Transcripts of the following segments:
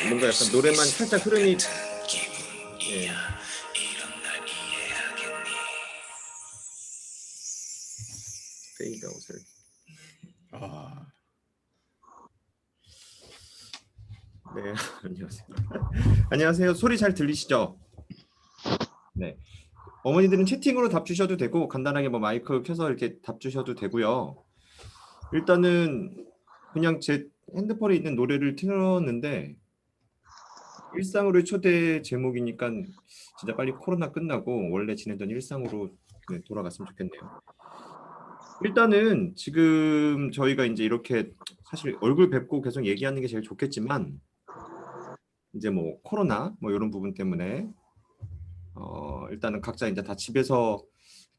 뭔가 약간 노래만 살짝 흐름이 예. 페이드 아웃을 아, 네. 안녕하세요. 안녕하세요. 소리 잘 들리시죠? 네. 어머니들은 채팅으로 답 주셔도 되고 간단하게 뭐 마이크 켜서 이렇게 답 주셔도 되고요. 일단은 그냥 제 핸드폰에 있는 노래를 틀었는데 일상으로 초대 제목이니까 진짜 빨리 코로나 끝나고 원래 지내던 일상으로 돌아갔으면 좋겠네요. 일단은 지금 저희가 이제 이렇게 사실 얼굴 뵙고 계속 얘기하는 게 제일 좋겠지만 이제 뭐 코로나 뭐 이런 부분 때문에 일단은 각자 이제 다 집에서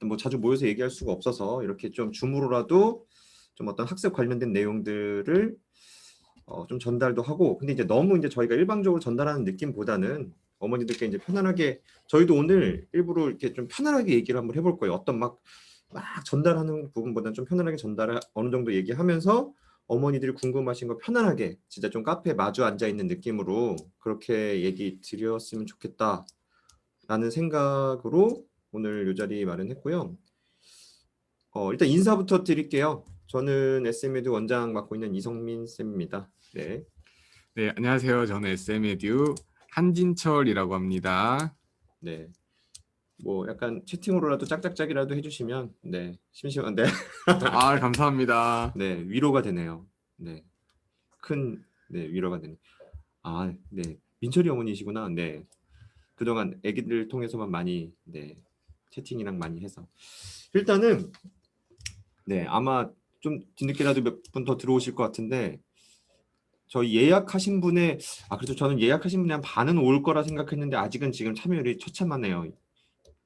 뭐 자주 모여서 얘기할 수가 없어서 이렇게 좀 줌으로라도 좀 어떤 학습 관련된 내용들을 좀 전달도 하고 근데 이제 너무 이제 저희가 일방적으로 전달하는 느낌보다는 어머니들께 이제 편안하게 저희도 오늘 일부러 이렇게 좀 편안하게 얘기를 한번 해볼 거예요. 어떤 막 전달하는 부분보다는 좀 편안하게 전달을 어느 정도 얘기하면서 어머니들이 궁금하신 거 편안하게 진짜 좀 카페에 마주 앉아 있는 느낌으로 그렇게 얘기 드렸으면 좋겠다라는 생각으로 오늘 이 자리 마련했고요. 일단 인사부터 드릴게요. 저는 SM에듀 원장 맡고 있는 이성민 쌤입니다. 네. 네, 안녕하세요. 저는 SM에듀 한진철이라고 합니다. 네. 뭐 약간 채팅으로라도 짝짝짝이라도 해주시면 네 심심한데 아, 감사합니다. 네 위로가 되네요. 네. 큰 위로가 되네. 아, 네. 민철이 어머니시구나. 네. 그동안 애기들 통해서만 많이 채팅이랑 많이 해서 일단은 아마 좀 뒤늦게라도 몇 분 더 들어오실 것 같은데 저희 예약하신 분의 그래도 저는 예약하신 분의 한 반은 올 거라 생각했는데 아직은 지금 참여율이 처참하네요.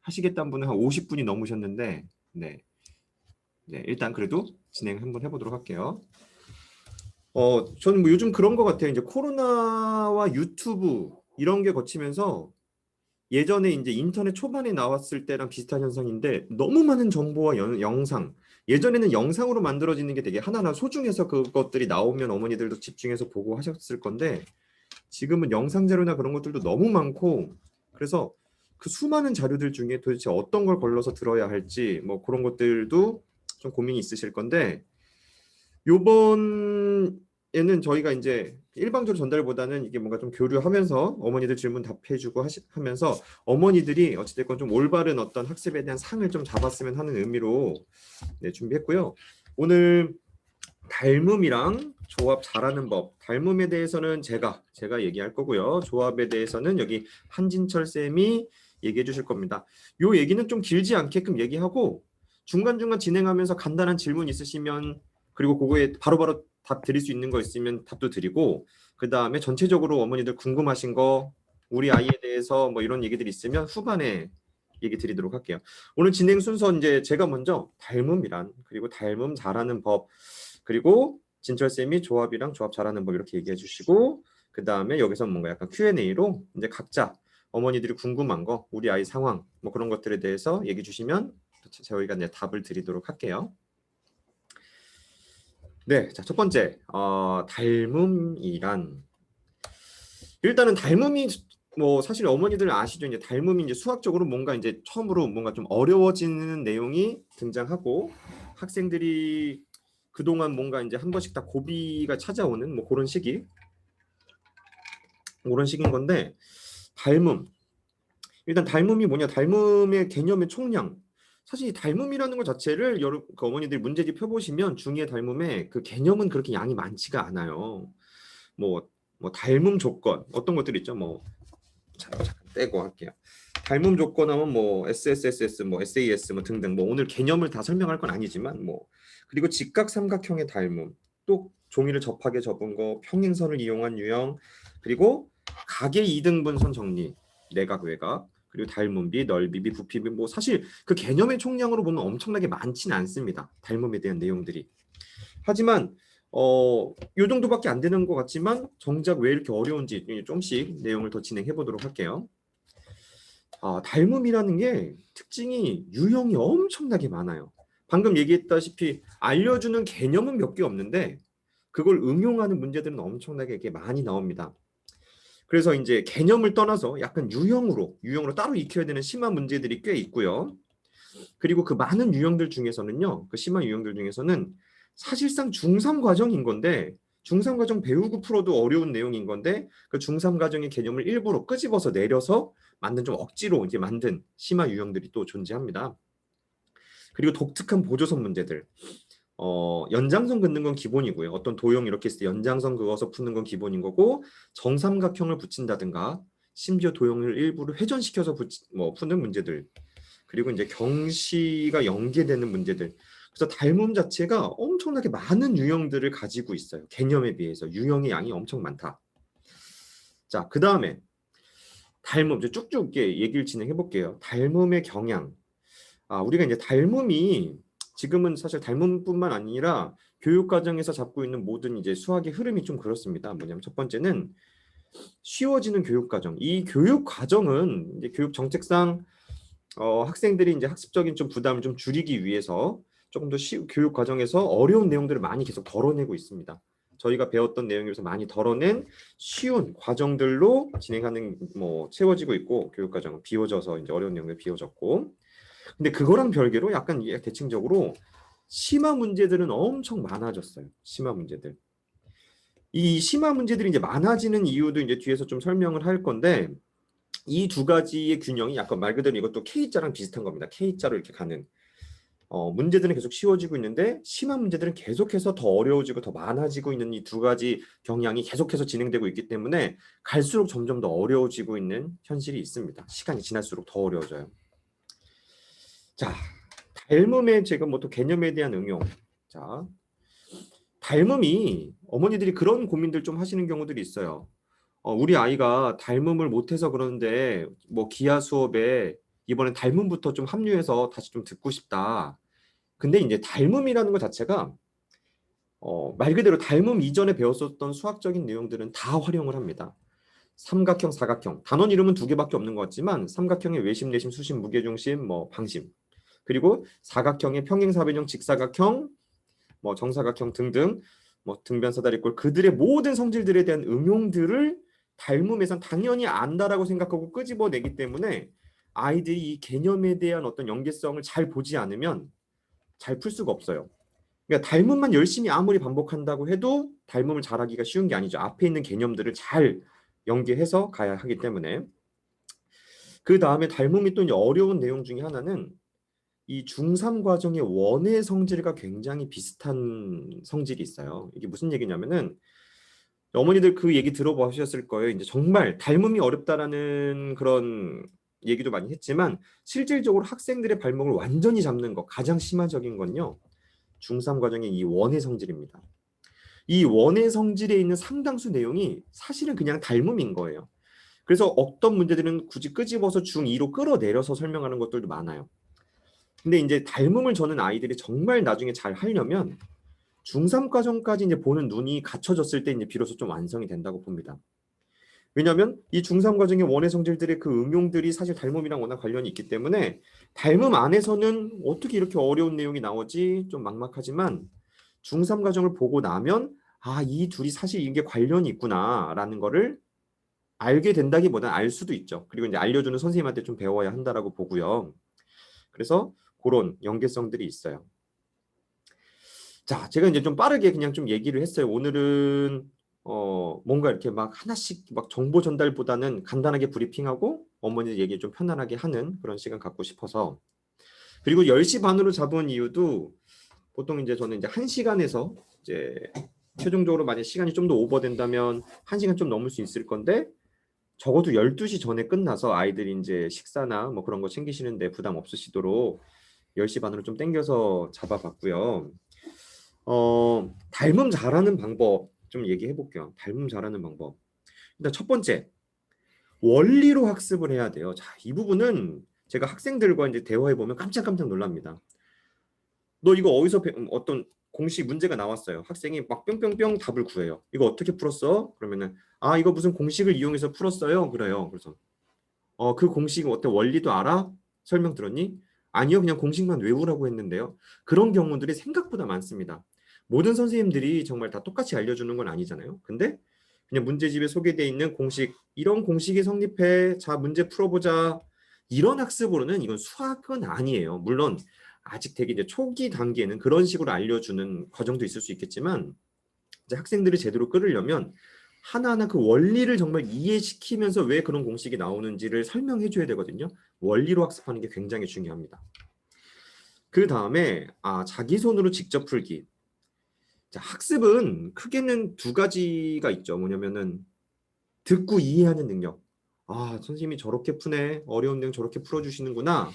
하시겠다는 분은 한 50분이 넘으셨는데 네. 일단 그래도 진행 한번 해보도록 할게요. 저는 뭐 요즘 그런 것 같아요. 이제 코로나와 유튜브 이런 게 거치면서 예전에 이제 인터넷 초반에 나왔을 때랑 비슷한 현상인데 너무 많은 정보와 영상 예전에는 영상으로 만들어지는 게 되게 하나하나 소중해서 그것들이 나오면 어머니들도 집중해서 보고 하셨을 건데 지금은 영상 자료나 그런 것들도 너무 많고 그래서 그 수많은 자료들 중에 도대체 어떤 걸 걸러서 들어야 할지 뭐 그런 것들도 좀 고민이 있으실 건데 요번에는 저희가 이제 일방적으로 전달보다는 이게 뭔가 좀 교류하면서 어머니들 질문 답해주고 하면서 어머니들이 어찌됐건 좀 올바른 어떤 학습에 대한 상을 좀 잡았으면 하는 의미로 준비했고요. 오늘 닮음이랑 조합 잘하는 법, 닮음에 대해서는 제가 얘기할 거고요. 조합에 대해서는 여기 한진철 쌤이 얘기해 주실 겁니다. 요 얘기는 좀 길지 않게끔 얘기하고 중간중간 진행하면서 간단한 질문 있으시면 그리고 그거에 바로바로 답 드릴 수 있는 거 있으면 답도 드리고 그 다음에 전체적으로 어머니들 궁금하신 거 우리 아이에 대해서 뭐 이런 얘기들이 있으면 후반에 얘기 드리도록 할게요. 오늘 진행 순서 이제 제가 먼저 닮음이란 그리고 닮음 잘하는 법 그리고 진철쌤이 조합이랑 조합 잘하는 법 이렇게 얘기해 주시고 그 다음에 여기서 뭔가 약간 Q&A로 이제 각자 어머니들이 궁금한 거 우리 아이 상황 뭐 그런 것들에 대해서 얘기해 주시면 저희가 이제 답을 드리도록 할게요. 네, 자, 첫 번째 닮음이란 일단은 닮음이 뭐 사실 어머니들 아시죠? 이제 닮음이 이제 수학적으로 뭔가 이제 처음으로 뭔가 좀 어려워지는 내용이 등장하고 학생들이 그동안 뭔가 이제 한 번씩 다 고비가 찾아오는 뭐 그런 시기인 건데 닮음 일단 닮음이 뭐냐 닮음의 개념의 총량 사실 닮음이라는 것 자체를 여러 그 어머니들이 문제집 펴보시면 중의 닮음의 그 개념은 그렇게 양이 많지가 않아요. 뭐 닮음 조건 어떤 것들 있죠? 뭐 잠깐 떼고 할게요. 닮음 조건 하면 뭐 SSSS, 뭐 SAS 뭐 등등 뭐 오늘 개념을 다 설명할 건 아니지만 뭐 그리고 직각 삼각형의 닮음 또 종이를 접하게 접은 거 평행선을 이용한 유형 그리고 각의 이등분선 정리 내각 외각 그리고 닮음비 넓이비 부피비 뭐 사실 그 개념의 총량으로 보면 엄청나게 많지는 않습니다. 닮음에 대한 내용들이 하지만 요 정도밖에 안 되는 것 같지만 정작 왜 이렇게 어려운지 좀씩 내용을 더 진행해 보도록 할게요. 닮음이라는 게 특징이 유형이 엄청나게 많아요. 방금 얘기했다시피 알려주는 개념은 몇 개 없는데 그걸 응용하는 문제들은 엄청나게 이게 많이 나옵니다. 그래서 이제 개념을 떠나서 약간 유형으로 따로 익혀야 되는 심한 문제들이 꽤 있고요. 그리고 그 많은 유형들 중에서는요, 그 심한 유형들 중에서는 사실상 중3 과정인 건데 중3 과정 배우고 풀어도 어려운 내용인 건데 그 중3 과정의 개념을 일부러 끄집어서 내려서 만든 좀 억지로 이제 만든 심한 유형들이 또 존재합니다. 그리고 독특한 보조선 문제들. 연장선 긋는 건 기본이고요. 어떤 도형 이렇게 있을 때 연장선 그어서 푸는 건 기본인 거고 정삼각형을 붙인다든가 심지어 도형을 일부러 회전시켜서 푸는 문제들. 그리고 이제 경시가 연계되는 문제들. 그래서 닮음 자체가 엄청나게 많은 유형들을 가지고 있어요. 개념에 비해서 유형의 양이 엄청 많다. 자, 그 다음에 닮음 이제 쭉쭉 이렇게 얘기를 진행해 볼게요. 닮음의 경향. 우리가 이제 닮음이 지금은 사실 닮음뿐만 아니라 교육 과정에서 잡고 있는 모든 이제 수학의 흐름이 좀 그렇습니다. 뭐냐면 첫 번째는 쉬워지는 교육 과정. 이 교육 과정은 이제 교육 정책상 학생들이 이제 학습적인 좀 부담을 좀 줄이기 위해서 조금 더 교육 과정에서 어려운 내용들을 많이 계속 덜어내고 있습니다. 저희가 배웠던 내용에서 많이 덜어낸 쉬운 과정들로 진행하는 채워지고 있고 교육 과정은 비워져서 이제 어려운 내용을 비워졌고 근데 그거랑 별개로 약간 대칭적으로 심화 문제들은 엄청 많아졌어요. 심화 문제들. 이 심화 문제들이 이제 많아지는 이유도 이제 뒤에서 좀 설명을 할 건데 이 두 가지의 균형이 약간 말 그대로 이것도 K자랑 비슷한 겁니다. K자로 이렇게 가는 문제들은 계속 쉬워지고 있는데 심화 문제들은 계속해서 더 어려워지고 더 많아지고 있는 이 두 가지 경향이 계속해서 진행되고 있기 때문에 갈수록 점점 더 어려워지고 있는 현실이 있습니다. 시간이 지날수록 더 어려워져요. 자, 닮음의 제가 또 개념에 대한 응용. 자, 닮음이 어머니들이 그런 고민들 좀 하시는 경우들이 있어요. 우리 아이가 닮음을 못해서 그러는데 기하 수업에 이번엔 닮음부터 좀 합류해서 다시 좀 듣고 싶다. 근데 이제 닮음이라는 것 자체가 말 그대로 닮음 이전에 배웠었던 수학적인 내용들은 다 활용을 합니다. 삼각형, 사각형. 단원 이름은 두 개밖에 없는 것 같지만 삼각형의 외심, 내심, 수심, 무게중심, 방심. 그리고 사각형의 평행사변형, 직사각형, 정사각형 등등 등변사다리꼴 그들의 모든 성질들에 대한 응용들을 닮음에선 당연히 안다라고 생각하고 끄집어내기 때문에 아이들이 이 개념에 대한 어떤 연계성을 잘 보지 않으면 잘 풀 수가 없어요. 그러니까 닮음만 열심히 아무리 반복한다고 해도 닮음을 잘하기가 쉬운 게 아니죠. 앞에 있는 개념들을 잘 연계해서 가야 하기 때문에. 그 다음에 닮음이 또 이제 어려운 내용 중에 하나는 이 중3 과정의 원의 성질과 굉장히 비슷한 성질이 있어요. 이게 무슨 얘기냐면은 어머니들 그 얘기 들어보셨을 거예요. 이제 정말 닮음이 어렵다라는 그런 얘기도 많이 했지만 실질적으로 학생들의 발목을 완전히 잡는 거 가장 심화적인 건요. 중3 과정의 이 원의 성질입니다. 이 원의 성질에 있는 상당수 내용이 사실은 그냥 닮음인 거예요. 그래서 어떤 문제들은 굳이 끄집어서 중2로 끌어내려서 설명하는 것들도 많아요. 근데 이제 닮음을 저는 아이들이 정말 나중에 잘 하려면 중3 과정까지 이제 보는 눈이 갖춰졌을 때 이제 비로소 좀 완성이 된다고 봅니다. 왜냐하면 이 중3 과정의 원의 성질들의 그 응용들이 사실 닮음이랑 워낙 관련이 있기 때문에 닮음 안에서는 어떻게 이렇게 어려운 내용이 나오지 좀 막막하지만 중3 과정을 보고 나면 이 둘이 사실 이게 관련이 있구나라는 거를 알게 된다기보다는 알 수도 있죠. 그리고 이제 알려주는 선생님한테 좀 배워야 한다라고 보고요. 그래서 그런 연계성들이 있어요. 자, 제가 이제 좀 빠르게 그냥 좀 얘기를 했어요. 오늘은 뭔가 이렇게 막 하나씩 막 정보 전달보다는 간단하게 브리핑하고 어머니 얘기 좀 편안하게 하는 그런 시간 갖고 싶어서. 그리고 10시 반으로 잡은 이유도 보통 이제 저는 이제 1시간에서 이제 최종적으로 만약 시간이 좀 더 오버된다면 1시간 좀 넘을 수 있을 건데 적어도 12시 전에 끝나서 아이들이 이제 식사나 그런 거 챙기시는데 부담 없으시도록 10시 반으로 좀 당겨서 잡아봤고요. 닮음 잘하는 방법 좀 얘기해 볼게요. 닮음 잘하는 방법. 일단 첫 번째, 원리로 학습을 해야 돼요. 자, 이 부분은 제가 학생들과 이제 대화해 보면 깜짝깜짝 놀랍니다. 너 이거 어디서 어떤 공식 문제가 나왔어요. 학생이 막 뿅뿅뿅 답을 구해요. 이거 어떻게 풀었어? 그러면은 이거 무슨 공식을 이용해서 풀었어요. 그래요. 그래서 그 공식 어때 원리도 알아? 설명 들었니? 아니요, 그냥 공식만 외우라고 했는데요. 그런 경우들이 생각보다 많습니다. 모든 선생님들이 정말 다 똑같이 알려주는 건 아니잖아요. 근데 그냥 문제집에 소개되어 있는 공식, 이런 공식이 성립해, 자 문제 풀어보자, 이런 학습으로는 이건 수학은 아니에요. 물론 아직 되게 이제 초기 단계는 그런 식으로 알려주는 과정도 있을 수 있겠지만, 이제 학생들이 제대로 끌으려면 하나하나 그 원리를 정말 이해시키면서 왜 그런 공식이 나오는지를 설명해 줘야 되거든요. 원리로 학습하는 게 굉장히 중요합니다. 그 다음에 자기 손으로 직접 풀기. 자, 학습은 크게는 두 가지가 있죠. 뭐냐면은 듣고 이해하는 능력. 선생님이 저렇게 푸네. 어려운 내용 저렇게 풀어주시는구나.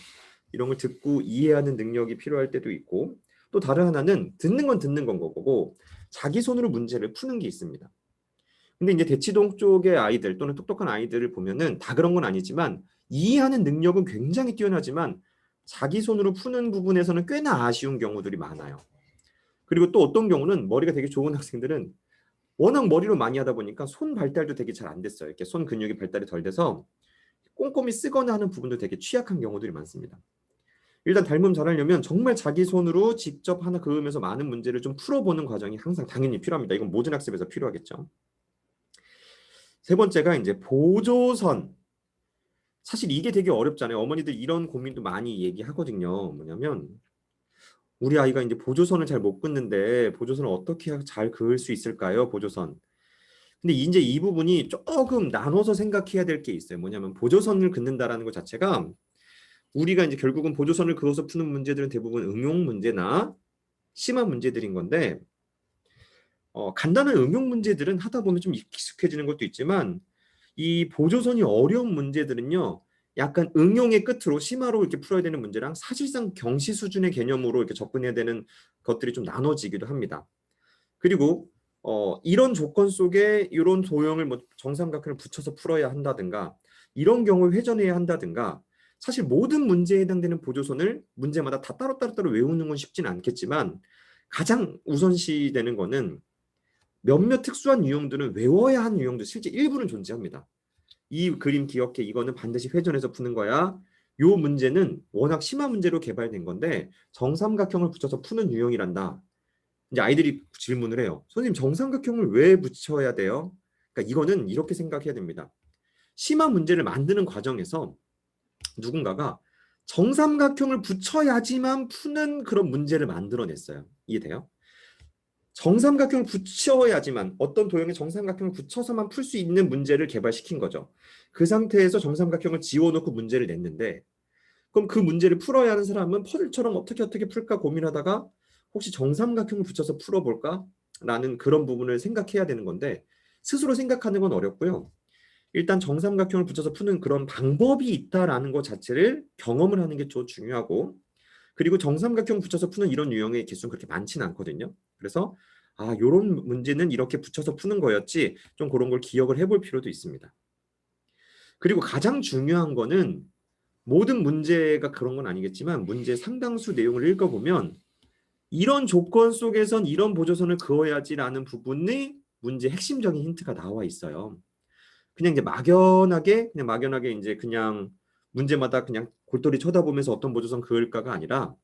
이런 걸 듣고 이해하는 능력이 필요할 때도 있고, 또 다른 하나는 듣는 건 듣는 건 거고 자기 손으로 문제를 푸는 게 있습니다. 근데 이제 대치동 쪽의 아이들 또는 똑똑한 아이들을 보면은 다 그런 건 아니지만 이해하는 능력은 굉장히 뛰어나지만 자기 손으로 푸는 부분에서는 꽤나 아쉬운 경우들이 많아요. 그리고 또 어떤 경우는 머리가 되게 좋은 학생들은 워낙 머리로 많이 하다 보니까 손 발달도 되게 잘 안 됐어요. 이렇게 손 근육이 발달이 덜 돼서 꼼꼼히 쓰거나 하는 부분도 되게 취약한 경우들이 많습니다. 일단 닮음 잘하려면 정말 자기 손으로 직접 하나 그으면서 많은 문제를 좀 풀어보는 과정이 항상 당연히 필요합니다. 이건 모든 학습에서 필요하겠죠. 세 번째가 이제 보조선. 사실 이게 되게 어렵잖아요. 어머니들 이런 고민도 많이 얘기하거든요. 뭐냐면 우리 아이가 이제 보조선을 잘 못 긋는데 보조선을 어떻게 잘 그을 수 있을까요? 보조선. 근데 이제 이 부분이 조금 나눠서 생각해야 될 게 있어요. 뭐냐면 보조선을 긋는다라는 것 자체가 우리가 이제 결국은 보조선을 그어서 푸는 문제들은 대부분 응용 문제나 심한 문제들인 건데, 간단한 응용 문제들은 하다 보면 좀 익숙해지는 것도 있지만 이 보조선이 어려운 문제들은요, 약간 응용의 끝으로 심화로 이렇게 풀어야 되는 문제랑 사실상 경시 수준의 개념으로 이렇게 접근해야 되는 것들이 좀 나눠지기도 합니다. 그리고 이런 조건 속에 이런 도형을 뭐 정삼각형을 붙여서 풀어야 한다든가 이런 경우에 회전해야 한다든가, 사실 모든 문제에 해당되는 보조선을 문제마다 다 따로따로 외우는 건 쉽지는 않겠지만 가장 우선시되는 거는 몇몇 특수한 유형들은 외워야 하는 유형도 실제 일부는 존재합니다. 이 그림 기억해. 이거는 반드시 회전해서 푸는 거야. 요 문제는 워낙 심한 문제로 개발된 건데 정삼각형을 붙여서 푸는 유형이란다. 이제 아이들이 질문을 해요. 선생님, 정삼각형을 왜 붙여야 돼요? 그러니까 이거는 이렇게 생각해야 됩니다. 심한 문제를 만드는 과정에서 누군가가 정삼각형을 붙여야지만 푸는 그런 문제를 만들어냈어요. 이해돼요? 정삼각형을 붙여야지만, 어떤 도형에 정삼각형을 붙여서만 풀 수 있는 문제를 개발시킨 거죠. 그 상태에서 정삼각형을 지워놓고 문제를 냈는데, 그럼 그 문제를 풀어야 하는 사람은 퍼즐처럼 어떻게 풀까 고민하다가 혹시 정삼각형을 붙여서 풀어볼까? 라는 그런 부분을 생각해야 되는 건데, 스스로 생각하는 건 어렵고요. 일단 정삼각형을 붙여서 푸는 그런 방법이 있다라는 것 자체를 경험을 하는 게 좀 중요하고, 그리고 정삼각형 붙여서 푸는 이런 유형의 개수는 그렇게 많지는 않거든요. 그래서 요런 문제는 이렇게 붙여서 푸는 거였지, 좀 그런 걸 기억을 해볼 필요도 있습니다. 그리고 가장 중요한 거는 모든 문제가 그런 건 아니겠지만 문제 상당수 내용을 읽어보면 이런 조건 속에선 이런 보조선을 그어야지라는 부분이 문제 핵심적인 힌트가 나와 있어요. 그냥 이제 막연하게 이제 그냥 문제마다 그냥 골똘히 쳐다보면서 어떤 보조선 그을까가 아니라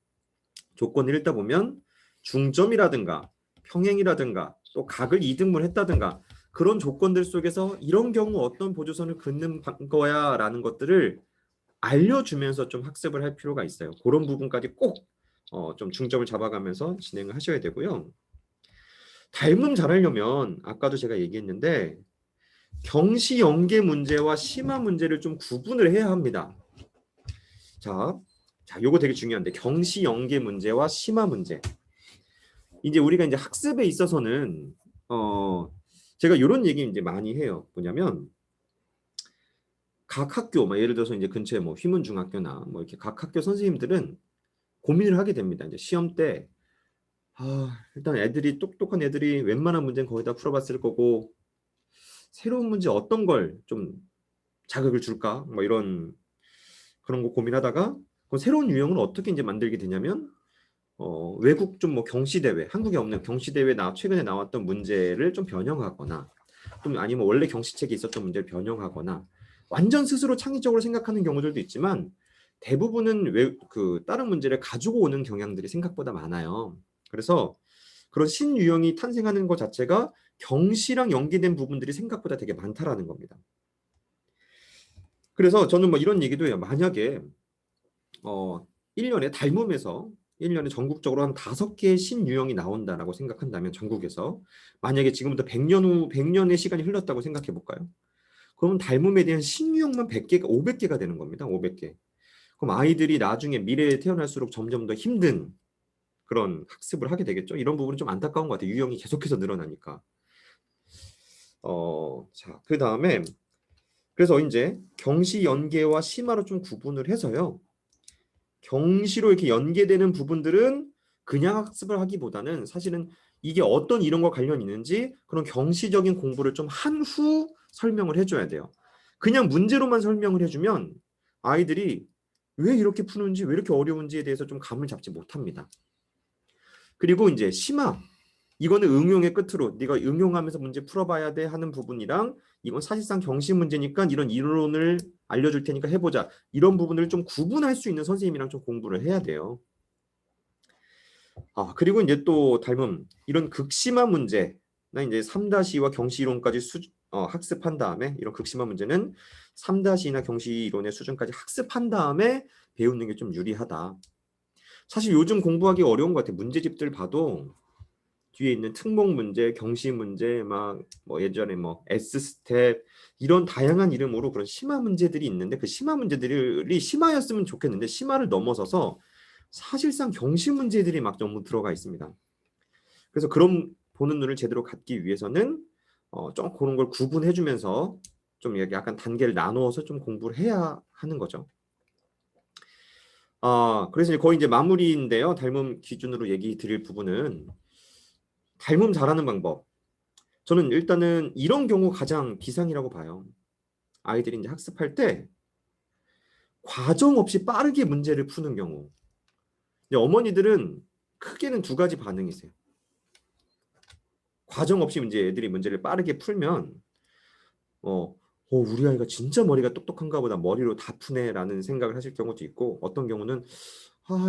조건을 읽다 보면 중점이라든가 평행이라든가 또 각을 이등분 했다든가 그런 조건들 속에서 이런 경우 어떤 보조선을 긋는 거야라는 것들을 알려주면서 좀 학습을 할 필요가 있어요. 그런 부분까지 꼭 좀 중점을 잡아가면서 진행을 하셔야 되고요. 닮음 잘하려면 아까도 제가 얘기했는데 경시 연계 문제와 심화 문제를 좀 구분을 해야 합니다. 자, 요거 되게 중요한데 경시 연계 문제와 심화 문제. 이제 우리가 이제 학습에 있어서는 제가 이런 얘기 이제 많이 해요. 뭐냐면 각 학교, 예를 들어서 이제 근처에 뭐 휘문중학교나 뭐 이렇게 각 학교 선생님들은 고민을 하게 됩니다. 이제 시험 때 일단 애들이 똑똑한 애들이 웬만한 문제는 거의 다 풀어봤을 거고 새로운 문제 어떤 걸 좀 자극을 줄까? 뭐 이런 그런 거 고민하다가 그럼 새로운 유형을 어떻게 이제 만들게 되냐면 외국 좀 뭐 경시대회, 한국에 없는 경시대회 최근에 나왔던 문제를 좀 변형하거나 좀 아니면 원래 경시책에 있었던 문제를 변형하거나 완전 스스로 창의적으로 생각하는 경우들도 있지만 대부분은 다른 문제를 가지고 오는 경향들이 생각보다 많아요. 그래서 그런 신유형이 탄생하는 것 자체가 경시랑 연계된 부분들이 생각보다 되게 많다라는 겁니다. 그래서 저는 뭐 이런 얘기도 해요. 만약에 1년에 닮음에서 1년에 전국적으로 한 5개의 신유형이 나온다라고 생각한다면 전국에서 만약에 지금부터 100년 후 100년의 시간이 흘렀다고 생각해 볼까요? 그럼 닮음에 대한 신유형만 100개가 500개가 되는 겁니다. 500개. 그럼 아이들이 나중에 미래에 태어날수록 점점 더 힘든 그런 학습을 하게 되겠죠. 이런 부분은 좀 안타까운 것 같아요. 유형이 계속해서 늘어나니까. 자, 그 다음에 그래서 이제 경시 연계와 심화로 좀 구분을 해서요. 경시로 이렇게 연계되는 부분들은 그냥 학습을 하기보다는 사실은 이게 어떤 이론과 관련이 있는지 그런 경시적인 공부를 좀 한 후 설명을 해줘야 돼요. 그냥 문제로만 설명을 해주면 아이들이 왜 이렇게 푸는지 왜 이렇게 어려운지에 대해서 좀 감을 잡지 못합니다. 그리고 이제 심화 이거는 응용의 끝으로 네가 응용하면서 문제 풀어봐야 돼 하는 부분이랑 이건 사실상 경시 문제니까 이런 이론을 알려줄 테니까 해보자. 이런 부분을 좀 구분할 수 있는 선생님이랑 좀 공부를 해야 돼요. 그리고 이제 또 닮음 이런 극심한 문제나 이제 3-2와 경시 이론까지 학습한 다음에 이런 극심한 문제는 3-2나 경시 이론의 수준까지 학습한 다음에 배우는 게 좀 유리하다. 사실 요즘 공부하기 어려운 것 같아요. 문제집들 봐도 뒤에 있는 특목 문제, 경시 문제, 막 뭐 예전에 뭐 S스텝 이런 다양한 이름으로 그런 심화 문제들이 있는데 그 심화 문제들이 심화였으면 좋겠는데 심화를 넘어서서 사실상 경시 문제들이 막 너무 들어가 있습니다. 그래서 그런 보는 눈을 제대로 갖기 위해서는 좀 그런 걸 구분해주면서 좀 약간 단계를 나누어서 좀 공부를 해야 하는 거죠. 그래서 거의 이제 마무리인데요. 닮음 기준으로 얘기 드릴 부분은 닮음 잘하는 방법. 저는 일단은 이런 경우 가장 비상이라고 봐요. 아이들이 이제 학습할 때 과정 없이 빠르게 문제를 푸는 경우. 어머니들은 크게는 2가지 반응이세요. 과정 없이 이제 애들이 문제를 빠르게 풀면 우리 아이가 진짜 머리가 똑똑한가 보다 머리로 다 푸네라는 생각을 하실 경우도 있고 어떤 경우는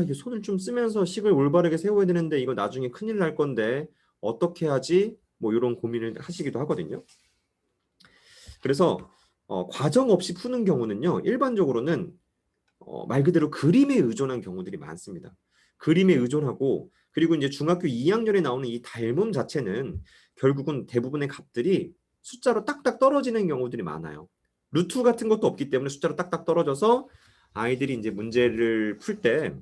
이게 손을 좀 쓰면서 식을 올바르게 세워야 되는데 이거 나중에 큰일 날 건데 어떻게 하지? 뭐 이런 고민을 하시기도 하거든요. 그래서 과정 없이 푸는 경우는요. 일반적으로는 말 그대로 그림에 의존한 경우들이 많습니다. 그림에 의존하고 그리고 이제 중학교 2학년에 나오는 이 닮음 자체는 결국은 대부분의 값들이 숫자로 딱딱 떨어지는 경우들이 많아요. 루트 같은 것도 없기 때문에 숫자로 딱딱 떨어져서 아이들이 이제 문제를 풀 때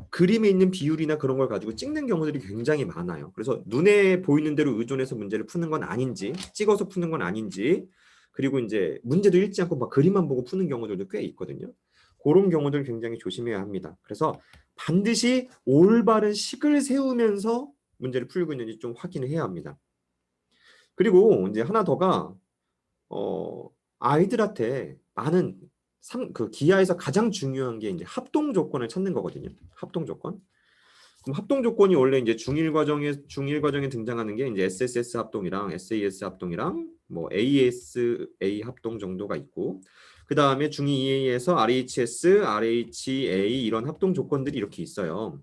그림에 있는 비율이나 그런 걸 가지고 찍는 경우들이 굉장히 많아요. 그래서 눈에 보이는 대로 의존해서 문제를 푸는 건 아닌지, 찍어서 푸는 건 아닌지, 그리고 이제 문제도 읽지 않고 막 그림만 보고 푸는 경우들도 꽤 있거든요. 그런 경우들 굉장히 조심해야 합니다. 그래서 반드시 올바른 식을 세우면서 문제를 풀고 있는지 좀 확인을 해야 합니다. 그리고 이제 하나 더가 아이들한테 많은 기하에서 가장 중요한 게 이제 합동 조건을 찾는 거거든요. 합동 조건. 그럼 합동 조건이 원래 이제 중1과정에 등장하는 게 이제 SSS 합동이랑 SAS 합동이랑 뭐 ASA 합동 정도가 있고 그 다음에 중2 EA에서 RHS, RHA 이런 합동 조건들이 이렇게 있어요.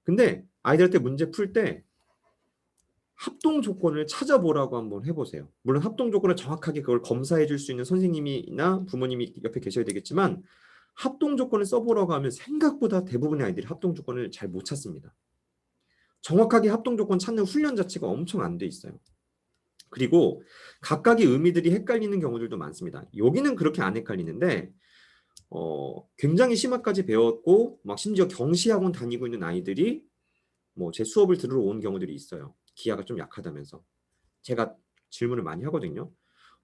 근데 아이들한테 문제 풀 때 합동 조건을 찾아보라고 한번 해보세요. 물론 합동 조건을 정확하게 그걸 검사해 줄 수 있는 선생님이나 부모님이 옆에 계셔야 되겠지만 합동 조건을 써보라고 하면 생각보다 대부분의 아이들이 합동 조건을 잘 못 찾습니다. 정확하게 합동 조건 찾는 훈련 자체가 엄청 안 돼 있어요. 그리고 각각의 의미들이 헷갈리는 경우들도 많습니다. 여기는 그렇게 안 헷갈리는데 굉장히 심화까지 배웠고 막 심지어 경시학원 다니고 있는 아이들이 뭐 제 수업을 들으러 온 경우들이 있어요. 기하가 좀 약하다면서. 제가 질문을 많이 하거든요.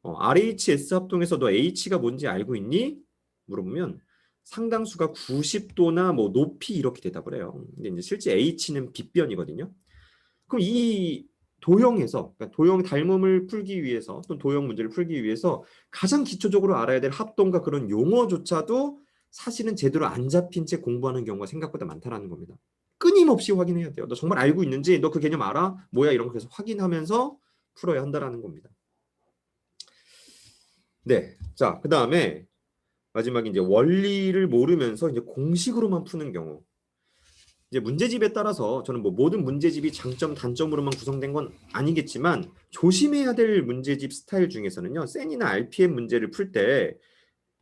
RHS 합동에서 너 H가 뭔지 알고 있니? 물어보면 상당수가 90도나 뭐 높이 이렇게 대답을 해요. 근데 이제 실제 H는 빗변이거든요. 그럼 이 도형에서 그러니까 도형 닮음을 풀기 위해서 또 도형 문제를 풀기 위해서 가장 기초적으로 알아야 될 합동과 그런 용어조차도 사실은 제대로 안 잡힌 채 공부하는 경우가 생각보다 많다는 겁니다. 끊임없이 확인해야 돼요. 너 정말 알고 있는지, 너 그 개념 알아? 뭐야? 이런 거 계속 확인하면서 풀어야 한다는 겁니다. 네, 자, 그 다음에 마지막에 이제 원리를 모르면서 이제 공식으로만 푸는 경우. 이제 문제집에 따라서 저는 뭐 모든 문제집이 장점, 단점으로만 구성된 건 아니겠지만 조심해야 될 문제집 스타일 중에서는요. 센이나 RPM 문제를 풀 때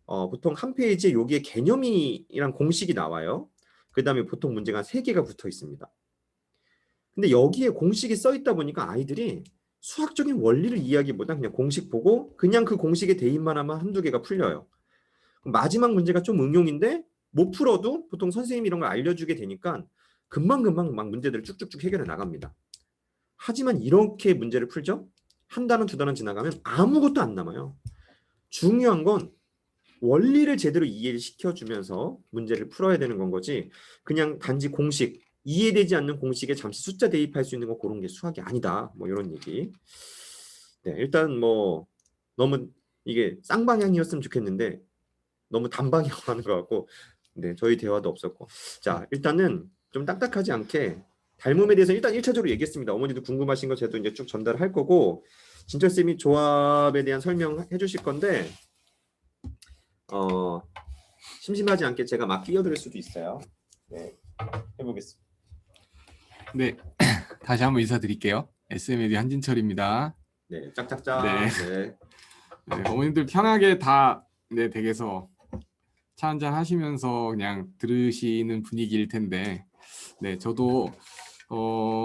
보통 한 페이지에 여기에 개념이랑 공식이 나와요. 그다음에 보통 문제가 한 3개가 붙어 있습니다. 근데 여기에 공식이 써 있다 보니까 아이들이 수학적인 원리를 이해하기보다 그냥 공식 보고 그냥 그 공식에 대입만 하면 한두 개가 풀려요. 마지막 문제가 좀 응용인데 못 풀어도 보통 선생님이 이런 걸 알려주게 되니까 금방금방 막 문제들을 쭉쭉쭉 해결해 나갑니다. 하지만 이렇게 문제를 풀죠? 한 단원, 두 단원 지나가면 아무것도 안 남아요. 중요한 건 원리를 제대로 이해시켜주면서 문제를 풀어야 되는 건 거지. 그냥 단지 공식, 이해되지 않는 공식에 잠시 숫자 대입할 수 있는 거 그런 게 수학이 아니다. 뭐 이런 얘기. 네, 일단 뭐 너무 이게 쌍방향이었으면 좋겠는데 너무 단방향 하는 것 같고, 네, 저희 대화도 없었고. 자, 일단은 좀 딱딱하지 않게 닮음에 대해서 일단 1차적으로 얘기했습니다. 어머니도 궁금하신 거 저도 이제 쭉 전달할 거고, 진철쌤이 조합에 대한 설명해 주실 건데, 심심하지 않게 제가 막 끼어들 수도 있어요. 네, 해보겠습니다. 네, 다시 한번 인사드릴게요. SMAD 한진철입니다. 네, 짝짝짝. 네. 네. 네, 어머님들 편하게 다 네, 댁에서 차 한잔 하시면서 그냥 들으시는 분위기일 텐데, 네, 저도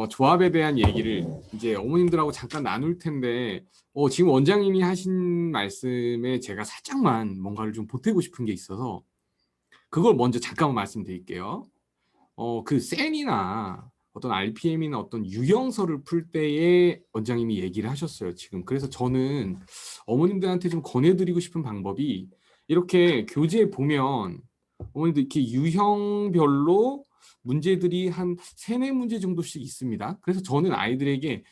조합에 대한 얘기를 이제 어머님들하고 잠깐 나눌 텐데, 지금 원장님이 하신 말씀에 제가 살짝만 뭔가를 좀 보태고 싶은 게 있어서 그걸 먼저 잠깐만 말씀드릴게요. 그 센이나 어떤 RPM이나 어떤 유형서를 풀 때에 원장님이 얘기를 하셨어요, 지금. 그래서 저는 어머님들한테 좀 권해드리고 싶은 방법이 이렇게 교재에 보면 어머님들 이렇게 유형별로 문제들이 한 3-4문제 정도씩 있습니다. 그래서 저는 아이들에게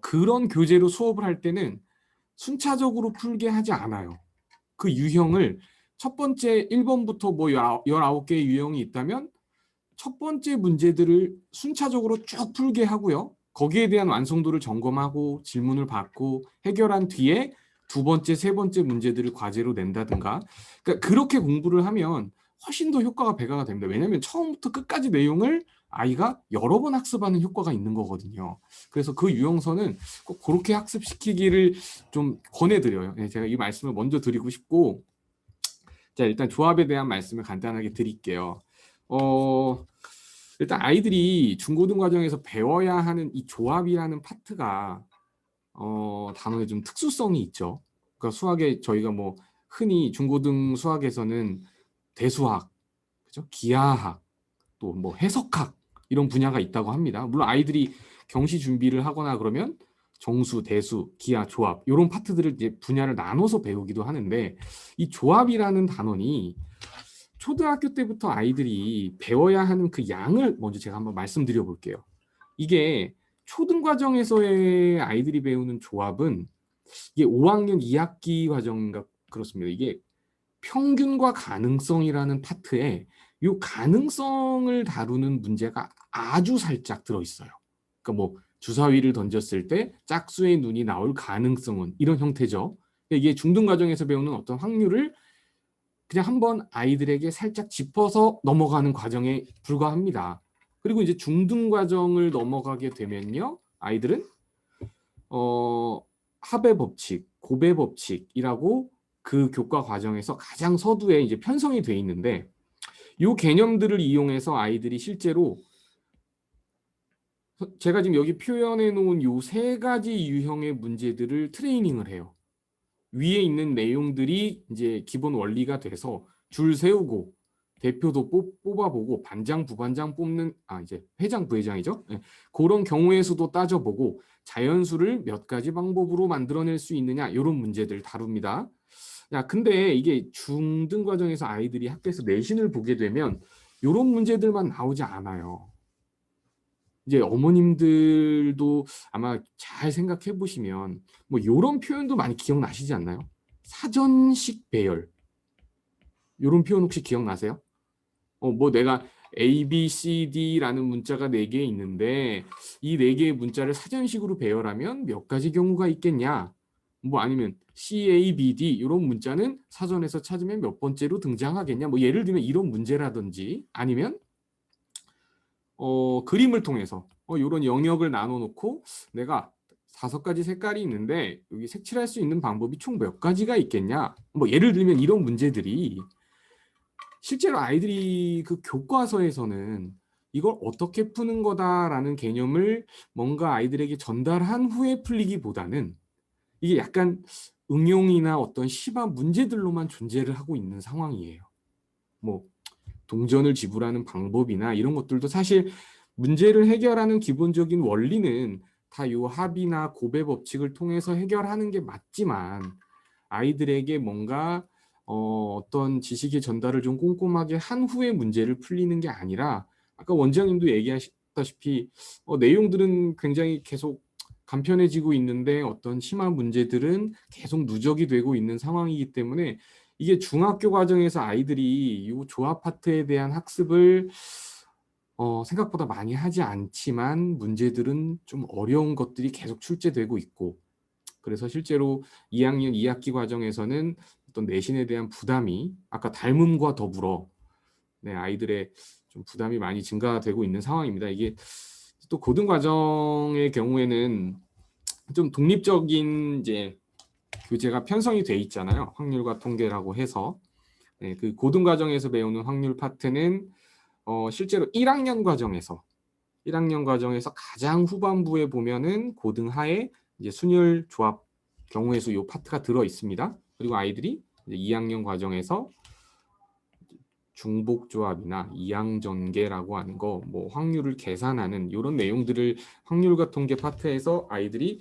그런 교재로 수업을 할 때는 순차적으로 풀게 하지 않아요. 그 유형을 첫 번째 1번부터 뭐 19개의 유형이 있다면 첫 번째 문제들을 순차적으로 쭉 풀게 하고요. 거기에 대한 완성도를 점검하고 질문을 받고 해결한 뒤에 두 번째, 세 번째 문제들을 과제로 낸다든가. 그러니까 그렇게 공부를 하면 훨씬 더 효과가 배가가 됩니다. 왜냐하면 처음부터 끝까지 내용을 아이가 여러 번 학습하는 효과가 있는 거거든요. 그래서 그 유형서는 꼭 그렇게 학습시키기를 좀 권해드려요. 제가 이 말씀을 먼저 드리고 싶고, 자, 일단 조합에 대한 말씀을 간단하게 드릴게요. 일단 아이들이 중고등 과정에서 배워야 하는 이 조합이라는 파트가 단어에 좀 특수성이 있죠. 그러니까 수학에 저희가 뭐 흔히 중고등 수학에서는 대수학, 그죠? 기하학, 또 뭐 해석학 이런 분야가 있다고 합니다. 물론 아이들이 경시 준비를 하거나 그러면 정수, 대수, 기하, 조합 이런 파트들을 이제 분야를 나눠서 배우기도 하는데 이 조합이라는 단원이 초등학교 때부터 아이들이 배워야 하는 그 양을 먼저 제가 한번 말씀드려 볼게요. 이게 초등 과정에서의 아이들이 배우는 조합은 이게 5학년 2학기 과정인가 그렇습니다. 이게 평균과 가능성이라는 파트에 이 가능성을 다루는 문제가 아주 살짝 들어있어요. 그러니까 뭐 주사위를 던졌을 때 짝수의 눈이 나올 가능성은 이런 형태죠. 이게 중등 과정에서 배우는 어떤 확률을 그냥 한번 아이들에게 살짝 짚어서 넘어가는 과정에 불과합니다. 그리고 이제 중등 과정을 넘어가게 되면요, 아이들은 합의 법칙, 곱의 법칙이라고 그 교과 과정에서 가장 서두에 이제 편성이 돼 있는데 이 개념들을 이용해서 아이들이 실제로 제가 지금 여기 표현해 놓은 이 3가지 유형의 문제들을 트레이닝을 해요. 위에 있는 내용들이 이제 기본 원리가 돼서 줄 세우고 대표도 뽑아보고 반장, 부반장 뽑는 이제 회장, 부회장이죠. 네. 그런 경우의 수도 따져보고 자연수를 몇 가지 방법으로 만들어낼 수 있느냐 이런 문제들 다룹니다. 야, 근데 이게 중등 과정에서 아이들이 학교에서 내신을 보게 되면 이런 문제들만 나오지 않아요. 이제 어머님들도 아마 잘 생각해 보시면 뭐 이런 표현도 많이 기억나시지 않나요? 사전식 배열. 이런 표현 혹시 기억나세요? 뭐 내가 A, B, C, D라는 문자가 4개 있는데 이 4개의 문자를 사전식으로 배열하면 몇 가지 경우가 있겠냐? 뭐 아니면 CABD 이런 문자는 사전에서 찾으면 몇 번째로 등장하겠냐. 뭐 예를 들면 이런 문제라든지 아니면 그림을 통해서 이런 영역을 나눠 놓고 내가 5가지 색깔이 있는데 여기 색칠할 수 있는 방법이 총 몇 가지가 있겠냐. 뭐 예를 들면 이런 문제들이 실제로 아이들이 그 교과서에서는 이걸 어떻게 푸는 거다라는 개념을 뭔가 아이들에게 전달한 후에 풀리기보다는 이게 약간 응용이나 어떤 심한 문제들로만 존재를 하고 있는 상황이에요. 뭐 동전을 지불하는 방법이나 이런 것들도 사실 문제를 해결하는 기본적인 원리는 다 요 합이나 곱의 법칙을 통해서 해결하는 게 맞지만 아이들에게 뭔가 어떤 지식의 전달을 좀 꼼꼼하게 한 후에 문제를 풀리는 게 아니라 아까 원장님도 얘기하셨다시피 내용들은 굉장히 계속 간편해지고 있는데 어떤 심한 문제들은 계속 누적이 되고 있는 상황이기 때문에 이게 중학교 과정에서 아이들이 이 조합 파트에 대한 학습을 생각보다 많이 하지 않지만 문제들은 좀 어려운 것들이 계속 출제되고 있고 그래서 실제로 2학년 2학기 과정에서는 어떤 내신에 대한 부담이 아까 닮음과 더불어 아이들의 좀 부담이 많이 증가되고 있는 상황입니다. 이게 또 고등 과정의 경우에는 좀 독립적인 이제 교재가 편성이 돼 있잖아요. 확률과 통계라고 해서 그 고등 과정에서 배우는 확률 파트는 실제로 1학년 과정에서 가장 후반부에 보면은 고등 하에 이제 순열 조합 경우의 수 요 파트가 들어 있습니다. 그리고 아이들이 이제 2학년 과정에서 중복 조합이나 이항전개라고 하는 거, 뭐 확률을 계산하는 이런 내용들을 확률과 통계 파트에서 아이들이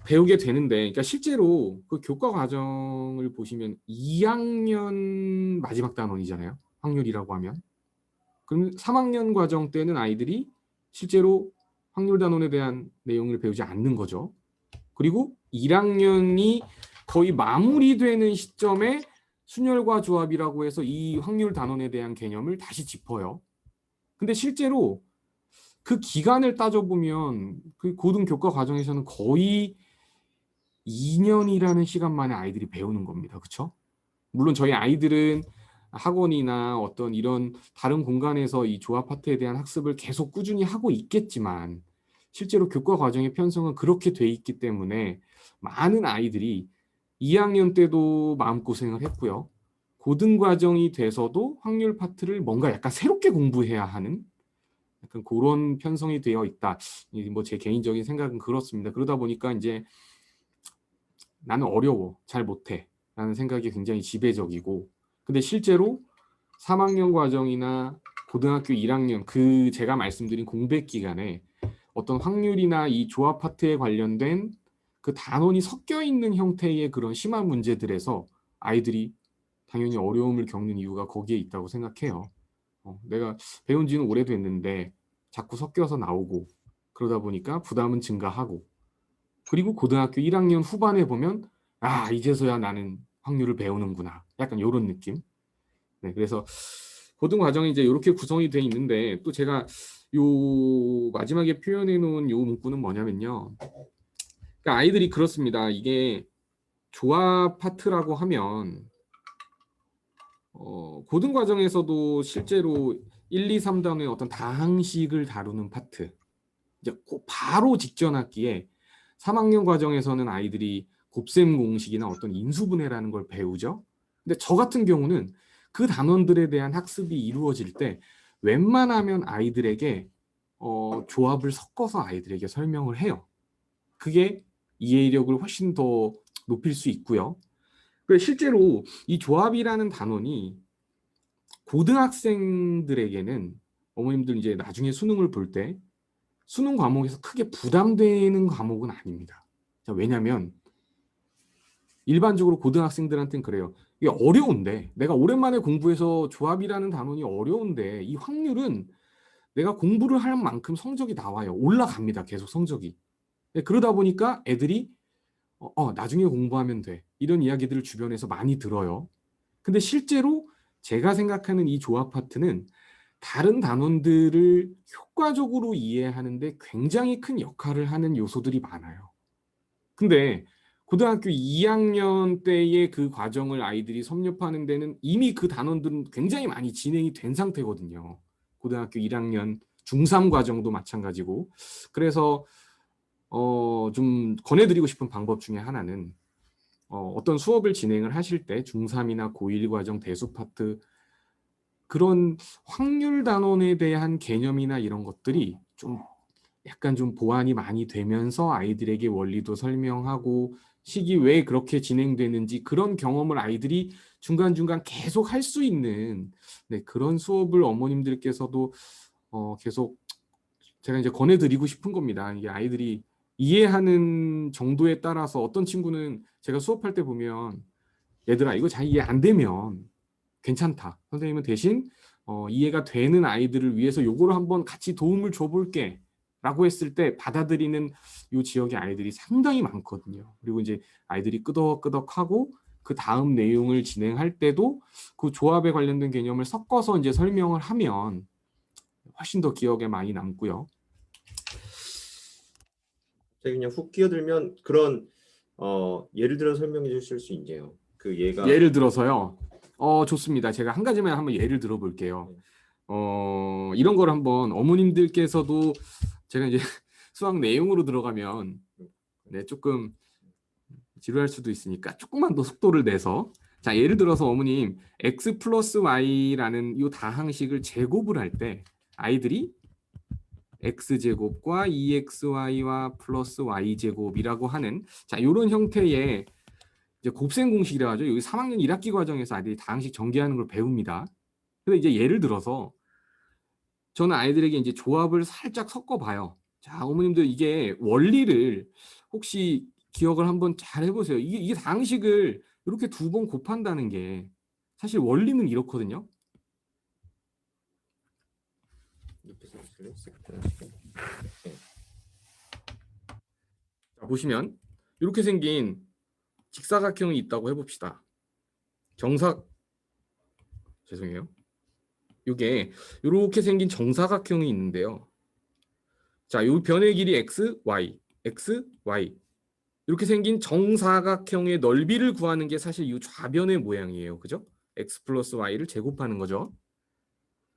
배우게 되는데, 그러니까 실제로 그 교과 과정을 보시면 2학년 마지막 단원이잖아요. 확률이라고 하면. 그럼 3학년 과정 때는 아이들이 실제로 확률 단원에 대한 내용을 배우지 않는 거죠. 그리고 1학년이 거의 마무리되는 시점에 순열과 조합이라고 해서 이 확률 단원에 대한 개념을 다시 짚어요. 근데 실제로 그 기간을 따져보면 그 고등 교과 과정에서는 거의 2년이라는 시간 만에 아이들이 배우는 겁니다. 그렇죠? 물론 저희 아이들은 학원이나 어떤 이런 다른 공간에서 이 조합 파트에 대한 학습을 계속 꾸준히 하고 있겠지만 실제로 교과 과정의 편성은 그렇게 돼 있기 때문에 많은 아이들이 2학년 때도 마음고생을 했고요. 고등 과정이 돼서도 확률 파트를 뭔가 약간 새롭게 공부해야 하는 약간 그런 편성이 되어 있다. 뭐 제 개인적인 생각은 그렇습니다. 그러다 보니까 이제 나는 어려워, 잘 못해 라는 생각이 굉장히 지배적이고 근데 실제로 3학년 과정이나 고등학교 1학년 그 제가 말씀드린 공백 기간에 어떤 확률이나 이 조합 파트에 관련된 그 단원이 섞여 있는 형태의 그런 심한 문제들에서 아이들이 당연히 어려움을 겪는 이유가 거기에 있다고 생각해요. 내가 배운 지는 오래됐는데 자꾸 섞여서 나오고 그러다 보니까 부담은 증가하고 그리고 고등학교 1학년 후반에 보면 아 이제서야 나는 확률을 배우는구나 약간 이런 느낌. 그래서 고등 과정이 이제 이렇게 구성이 돼 있는데 또 제가 요 마지막에 표현해 놓은 요 문구는 뭐냐면요. 그러니까 아이들이 그렇습니다. 이게 조합 파트라고 하면 고등 과정에서도 실제로 1, 2, 3단의 어떤 다항식을 다루는 파트 이제 바로 직전 학기에 3학년 과정에서는 아이들이 곱셈 공식이나 어떤 인수분해라는 걸 배우죠. 근데 저 같은 경우는 그 단원들에 대한 학습이 이루어질 때 웬만하면 아이들에게 조합을 섞어서 아이들에게 설명을 해요. 그게 이해력을 훨씬 더 높일 수 있고요. 실제로 이 조합이라는 단원이 고등학생들에게는 어머님들 이제 나중에 수능을 볼 때 수능 과목에서 크게 부담되는 과목은 아닙니다. 왜냐하면 일반적으로 고등학생들한테는 그래요. 이게 어려운데 내가 오랜만에 공부해서 조합이라는 단원이 어려운데 이 확률은 내가 공부를 할 만큼 성적이 나와요. 올라갑니다. 계속 성적이. 그러다 보니까 애들이 나중에 공부하면 돼. 이런 이야기들을 주변에서 많이 들어요. 근데 실제로 제가 생각하는 이 조합 파트는 다른 단원들을 효과적으로 이해하는데 굉장히 큰 역할을 하는 요소들이 많아요. 근데 고등학교 2학년 때의 그 과정을 아이들이 섭렵하는 데는 이미 그 단원들은 굉장히 많이 진행이 된 상태거든요. 고등학교 1학년 중3 과정도 마찬가지고. 그래서 좀 권해드리고 싶은 방법 중에 하나는 어떤 수업을 진행을 하실 때 중3이나 고1 과정 대수 파트 그런 확률 단원에 대한 개념이나 이런 것들이 좀 약간 좀 보완이 많이 되면서 아이들에게 원리도 설명하고 식이 왜 그렇게 진행되는지 그런 경험을 아이들이 중간중간 계속 할 수 있는 네, 그런 수업을 어머님들께서도 계속 제가 이제 권해드리고 싶은 겁니다. 이게 아이들이 이해하는 정도에 따라서 어떤 친구는 제가 수업할 때 보면 얘들아 이거 잘 이해 안 되면 괜찮다. 선생님은 대신 이해가 되는 아이들을 위해서 요거를 한번 같이 도움을 줘볼게 라고 했을 때 받아들이는 요 지역의 아이들이 상당히 많거든요. 그리고 이제 아이들이 끄덕끄덕하고 그 다음 내용을 진행할 때도 그 조합에 관련된 개념을 섞어서 이제 설명을 하면 훨씬 더 기억에 많이 남고요. 제가 그냥 훅 끼어들면 그런 예를 들어 설명해 주실 수 있나요? 그 얘가 예를 들어서요. 좋습니다. 제가 한 가지만 한번 예를 들어 볼게요. 이런 걸 한번 어머님들께서도 제가 이제 수학 내용으로 들어가면 네, 조금 지루할 수도 있으니까 조금만 더 속도를 내서 자, 예를 들어서 어머님 x 플러스 y라는 이 다항식을 제곱을 할 때 아이들이 x제곱과 2xy와 플러스 y제곱이라고 하는 자, 이런 형태의 이제 곱셈 공식이라 하죠. 여기 3학년 1학기 과정에서 아이들이 다항식 전개하는 걸 배웁니다. 근데 이제 예를 들어서 저는 아이들에게 이제 조합을 살짝 섞어 봐요. 자, 어머님들 이게 원리를 혹시 기억을 한번 잘 해보세요. 이게 다항식을 이렇게 두 번 곱한다는 게 사실 원리는 이렇거든요. 자, 보시면 이렇게 생긴 직사각형이 있다고 해봅시다. 죄송해요. 이게 이렇게 생긴 정사각형이 있는데요. 자, 이 변의 길이 x, y, x, y 이렇게 생긴 정사각형의 넓이를 구하는 게 사실 이 좌변의 모양이에요. 그죠? x 플러스 y를 제곱하는 거죠.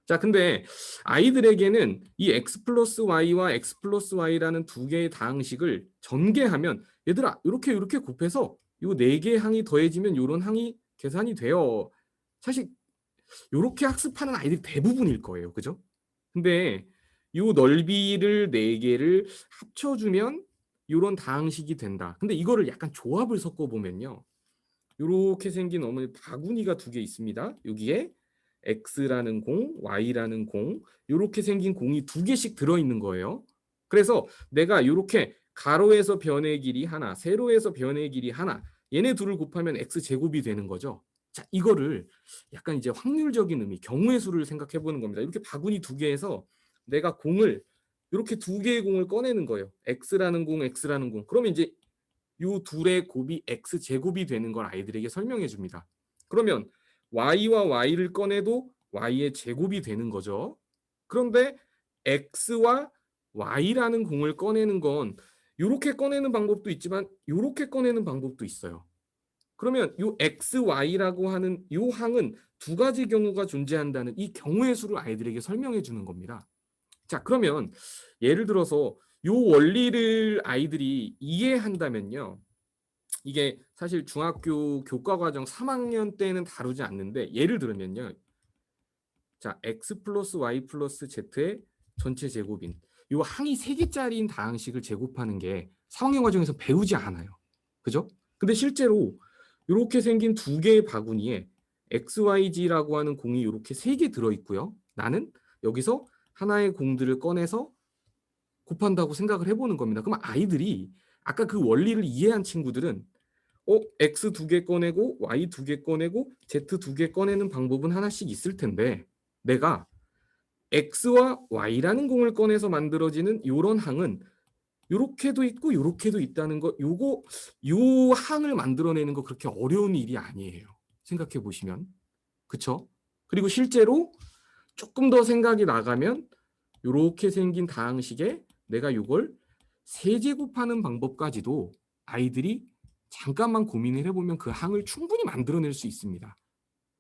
자, 근데 아이들에게는 이 x 플러스 y와 x 플러스 y라는 두 개의 다항식을 전개하면 얘들아 이렇게 곱해서 이 네 개의 항이 더해지면 이런 항이 계산이 돼요. 사실 이렇게 학습하는 아이들이 대부분일 거예요. 그죠? 근데 이 넓이를 네 개를 합쳐주면 이런 다항식이 된다. 근데 이거를 약간 조합을 섞어보면요. 이렇게 생긴 어머니 바구니가 두 개 있습니다. 여기에 X라는 공, Y라는 공, 이렇게 생긴 공이 두 개씩 들어있는 거예요. 그래서 내가 이렇게 가로에서 변의 길이 하나, 세로에서 변의 길이 하나, 얘네 둘을 곱하면 X제곱이 되는 거죠. 자, 이거를 약간 이제 확률적인 의미, 경우의 수를 생각해 보는 겁니다. 이렇게 바구니 두 개에서 내가 공을 이렇게 두 개의 공을 꺼내는 거예요. X라는 공, X라는 공. 그러면 이제 이 둘의 곱이 X제곱이 되는 걸 아이들에게 설명해 줍니다. 그러면 Y와 Y를 꺼내도 Y의 제곱이 되는 거죠. 그런데 X와 Y라는 공을 꺼내는 건 이렇게 꺼내는 방법도 있지만 이렇게 꺼내는 방법도 있어요. 그러면 이 XY라고 하는 이 항은 두 가지 경우가 존재한다는 이 경우의 수를 아이들에게 설명해 주는 겁니다. 자, 그러면 예를 들어서 이 원리를 아이들이 이해한다면요. 이게 사실 중학교 교과과정 3학년 때는 다루지 않는데 예를 들면요. 자, x 플러스 y 플러스 z의 전체 제곱인 이 항이 3개짜리인 다항식을 제곱하는 게 3학년 과정에서 배우지 않아요. 그죠? 근데 실제로 이렇게 생긴 두 개의 바구니에 XYG라고 하는 공이 이렇게 3개 들어있고요. 나는 여기서 하나의 공들을 꺼내서 곱한다고 생각을 해보는 겁니다. 그럼 아이들이 아까 그 원리를 이해한 친구들은 X 두 개 꺼내고 Y 두 개 꺼내고 Z 두 개 꺼내는 방법은 하나씩 있을 텐데 내가 X와 Y라는 공을 꺼내서 만들어지는 이런 항은 요렇게도 있고 요렇게도 있다는 거 요 항을 만들어내는 거 그렇게 어려운 일이 아니에요. 생각해 보시면. 그쵸? 그리고 실제로 조금 더 생각이 나가면 요렇게 생긴 다항식에 내가 요걸 세제곱하는 방법까지도 아이들이 잠깐만 고민을 해보면 그 항을 충분히 만들어낼 수 있습니다.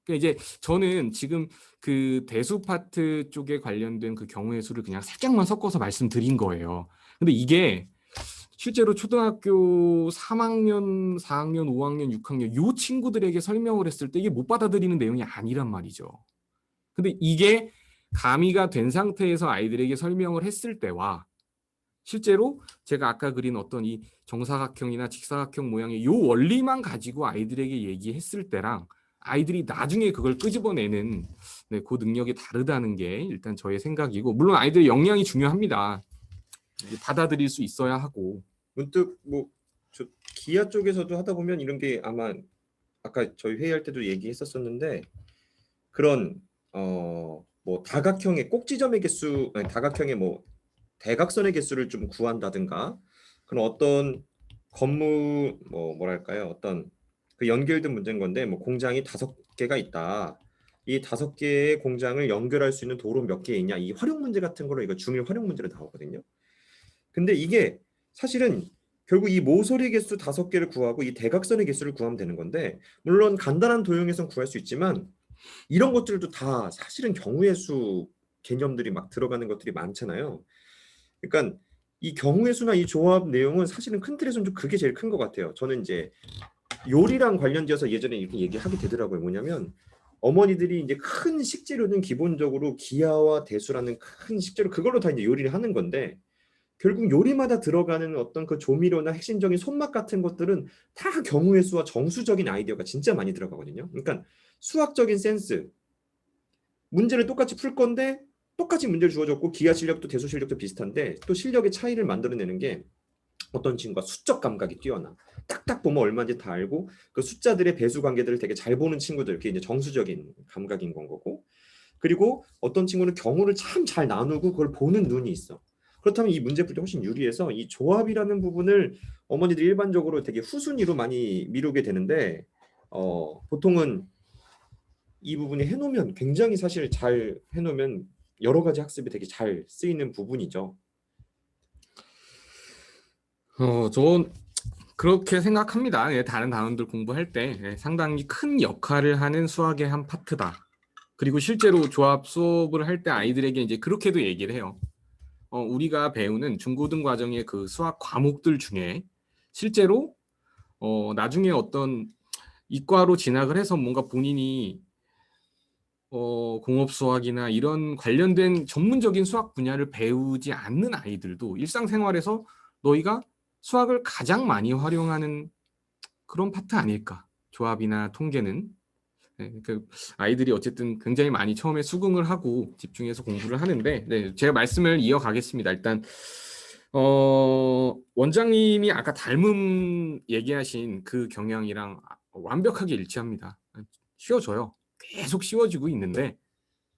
그러니까 이제 저는 지금 그 대수 파트 쪽에 관련된 그 경우의 수를 그냥 살짝만 섞어서 말씀드린 거예요. 근데 이게 실제로 초등학교 3학년, 4학년, 5학년, 6학년 요 친구들에게 설명을 했을 때 이게 못 받아들이는 내용이 아니란 말이죠. 근데 이게 가미가 된 상태에서 아이들에게 설명을 했을 때와 실제로 제가 아까 그린 어떤 이 정사각형이나 직사각형 모양의 요 원리만 가지고 아이들에게 얘기했을 때랑 아이들이 나중에 그걸 끄집어내는 네, 그 능력이 다르다는 게 일단 저의 생각이고, 물론 아이들의 역량이 중요합니다. 받아들일 수 있어야 하고. 문득 뭐 저 기아 쪽에서도 하다 보면 이런 게 아마 아까 저희 회의할 때도 얘기했었었는데 그런 뭐 다각형의 꼭지점의 개수, 아니, 다각형의 뭐 대각선의 개수를 좀 구한다든가 그런 어떤 건물 뭐랄까요, 어떤 그 연결된 문제인 건데 뭐 공장이 5개가 있다. 이 5개의 공장을 연결할 수 있는 도로 몇 개 있냐, 이 활용 문제 같은 거로 이거 중일 활용 문제로 나오거든요. 근데 이게 사실은 결국 이 모서리 개수 5개를 구하고 이 대각선의 개수를 구하면 되는 건데, 물론 간단한 도형에선 구할 수 있지만 이런 것들도 다 사실은 경우의 수 개념들이 막 들어가는 것들이 많잖아요. 그러니까 이 경우의 수나 이 조합 내용은 사실은 큰 틀에서는 좀 그게 제일 큰 것 같아요. 저는 이제 요리랑 관련지어서 예전에 이렇게 얘기하게 되더라고요. 뭐냐면 어머니들이 이제 큰 식재료는 기본적으로 기하와 대수라는 큰 식재료, 그걸로 다 이제 요리를 하는 건데 결국 요리마다 들어가는 어떤 그 조미료나 핵심적인 손맛 같은 것들은 다 경우의 수와 정수적인 아이디어가 진짜 많이 들어가거든요. 그러니까 수학적인 센스, 문제를 똑같이 풀 건데 똑같이 문제를 주어졌고 기하 실력도 대수 실력도 비슷한데 또 실력의 차이를 만들어내는 게 어떤 친구가 수적 감각이 뛰어나 딱딱 보면 얼마인지 다 알고 그 숫자들의 배수 관계들을 되게 잘 보는 친구들, 그게 이제 정수적인 감각인 건 거고, 그리고 어떤 친구는 경우를 참 잘 나누고 그걸 보는 눈이 있어. 그렇다면 이 문제 풀 때 훨씬 유리해서 이 조합이라는 부분을 어머니들이 일반적으로 되게 후순위로 많이 미루게 되는데 보통은 이 부분이 해놓으면 굉장히 사실 잘 해놓으면 여러 가지 학습에 되게 잘 쓰이는 부분이죠. 전 그렇게 생각합니다. 예, 다른 단원들 공부할 때 상당히 큰 역할을 하는 수학의 한 파트다. 그리고 실제로 조합 수업을 할 때 아이들에게 이제 그렇게도 얘기를 해요. 우리가 배우는 중고등 과정의 그 수학 과목들 중에 실제로 나중에 어떤 이과로 진학을 해서 뭔가 본인이 공업 수학이나 이런 관련된 전문적인 수학 분야를 배우지 않는 아이들도 일상생활에서 너희가 수학을 가장 많이 활용하는 그런 파트 아닐까. 조합이나 통계는. 네, 그 아이들이 어쨌든 굉장히 많이 처음에 수긍을 하고 집중해서 공부를 하는데, 네, 제가 말씀을 이어가겠습니다. 일단 원장님이 아까 닮음 얘기하신 그 경향이랑 완벽하게 일치합니다. 쉬워져요. 계속 쉬워지고 있는데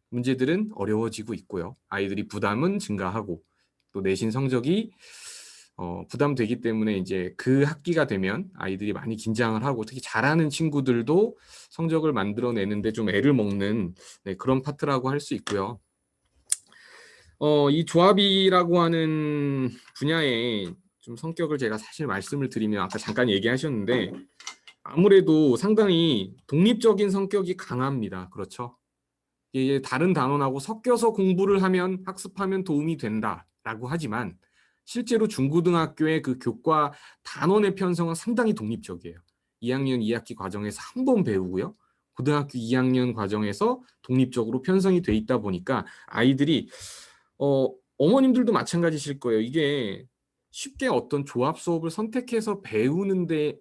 문제들은 어려워지고 있고요. 아이들이 부담은 증가하고 또 내신 성적이 부담되기 때문에 이제 그 학기가 되면 아이들이 많이 긴장을 하고 특히 잘하는 친구들도 성적을 만들어내는데 좀 애를 먹는 네, 그런 파트라고 할 수 있고요. 이 조합이라고 하는 분야의 좀 성격을 제가 사실 말씀을 드리면 아까 잠깐 얘기하셨는데 아무래도 상당히 독립적인 성격이 강합니다. 그렇죠? 이게 다른 단원하고 섞여서 공부를 하면 학습하면 도움이 된다라고 하지만 실제로 중고등학교의 그 교과 단원의 편성은 상당히 독립적이에요. 2학년 2학기 과정에서 한 번 배우고요. 고등학교 2학년 과정에서 독립적으로 편성이 돼 있다 보니까 아이들이 어머님들도 마찬가지실 거예요. 이게 쉽게 어떤 조합 수업을 선택해서 배우는데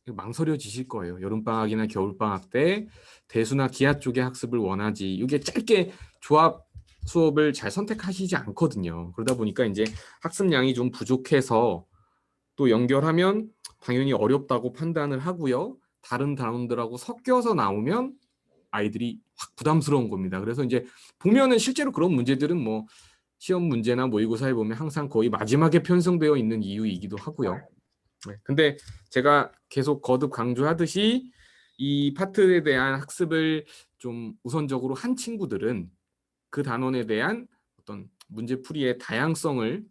망설여지실 거예요. 여름방학이나 겨울방학 때 대수나 기하 쪽의 학습을 원하지 이게 짧게 조합 수업을 잘 선택하시지 않거든요. 그러다 보니까 이제 학습량이 좀 부족해서 또 연결하면 당연히 어렵다고 판단을 하고요. 다른 단원들하고 섞여서 나오면 아이들이 확 부담스러운 겁니다. 그래서 이제 보면은 실제로 그런 문제들은 뭐 시험 문제나 모의고사에 보면 항상 거의 마지막에 편성되어 있는 이유이기도 하고요. 네, 근데 제가 계속 거듭 강조하듯이 이 파트에 대한 학습을 좀 우선적으로 한 친구들은 그 단원에 대한 어떤 문제풀이의 다양성을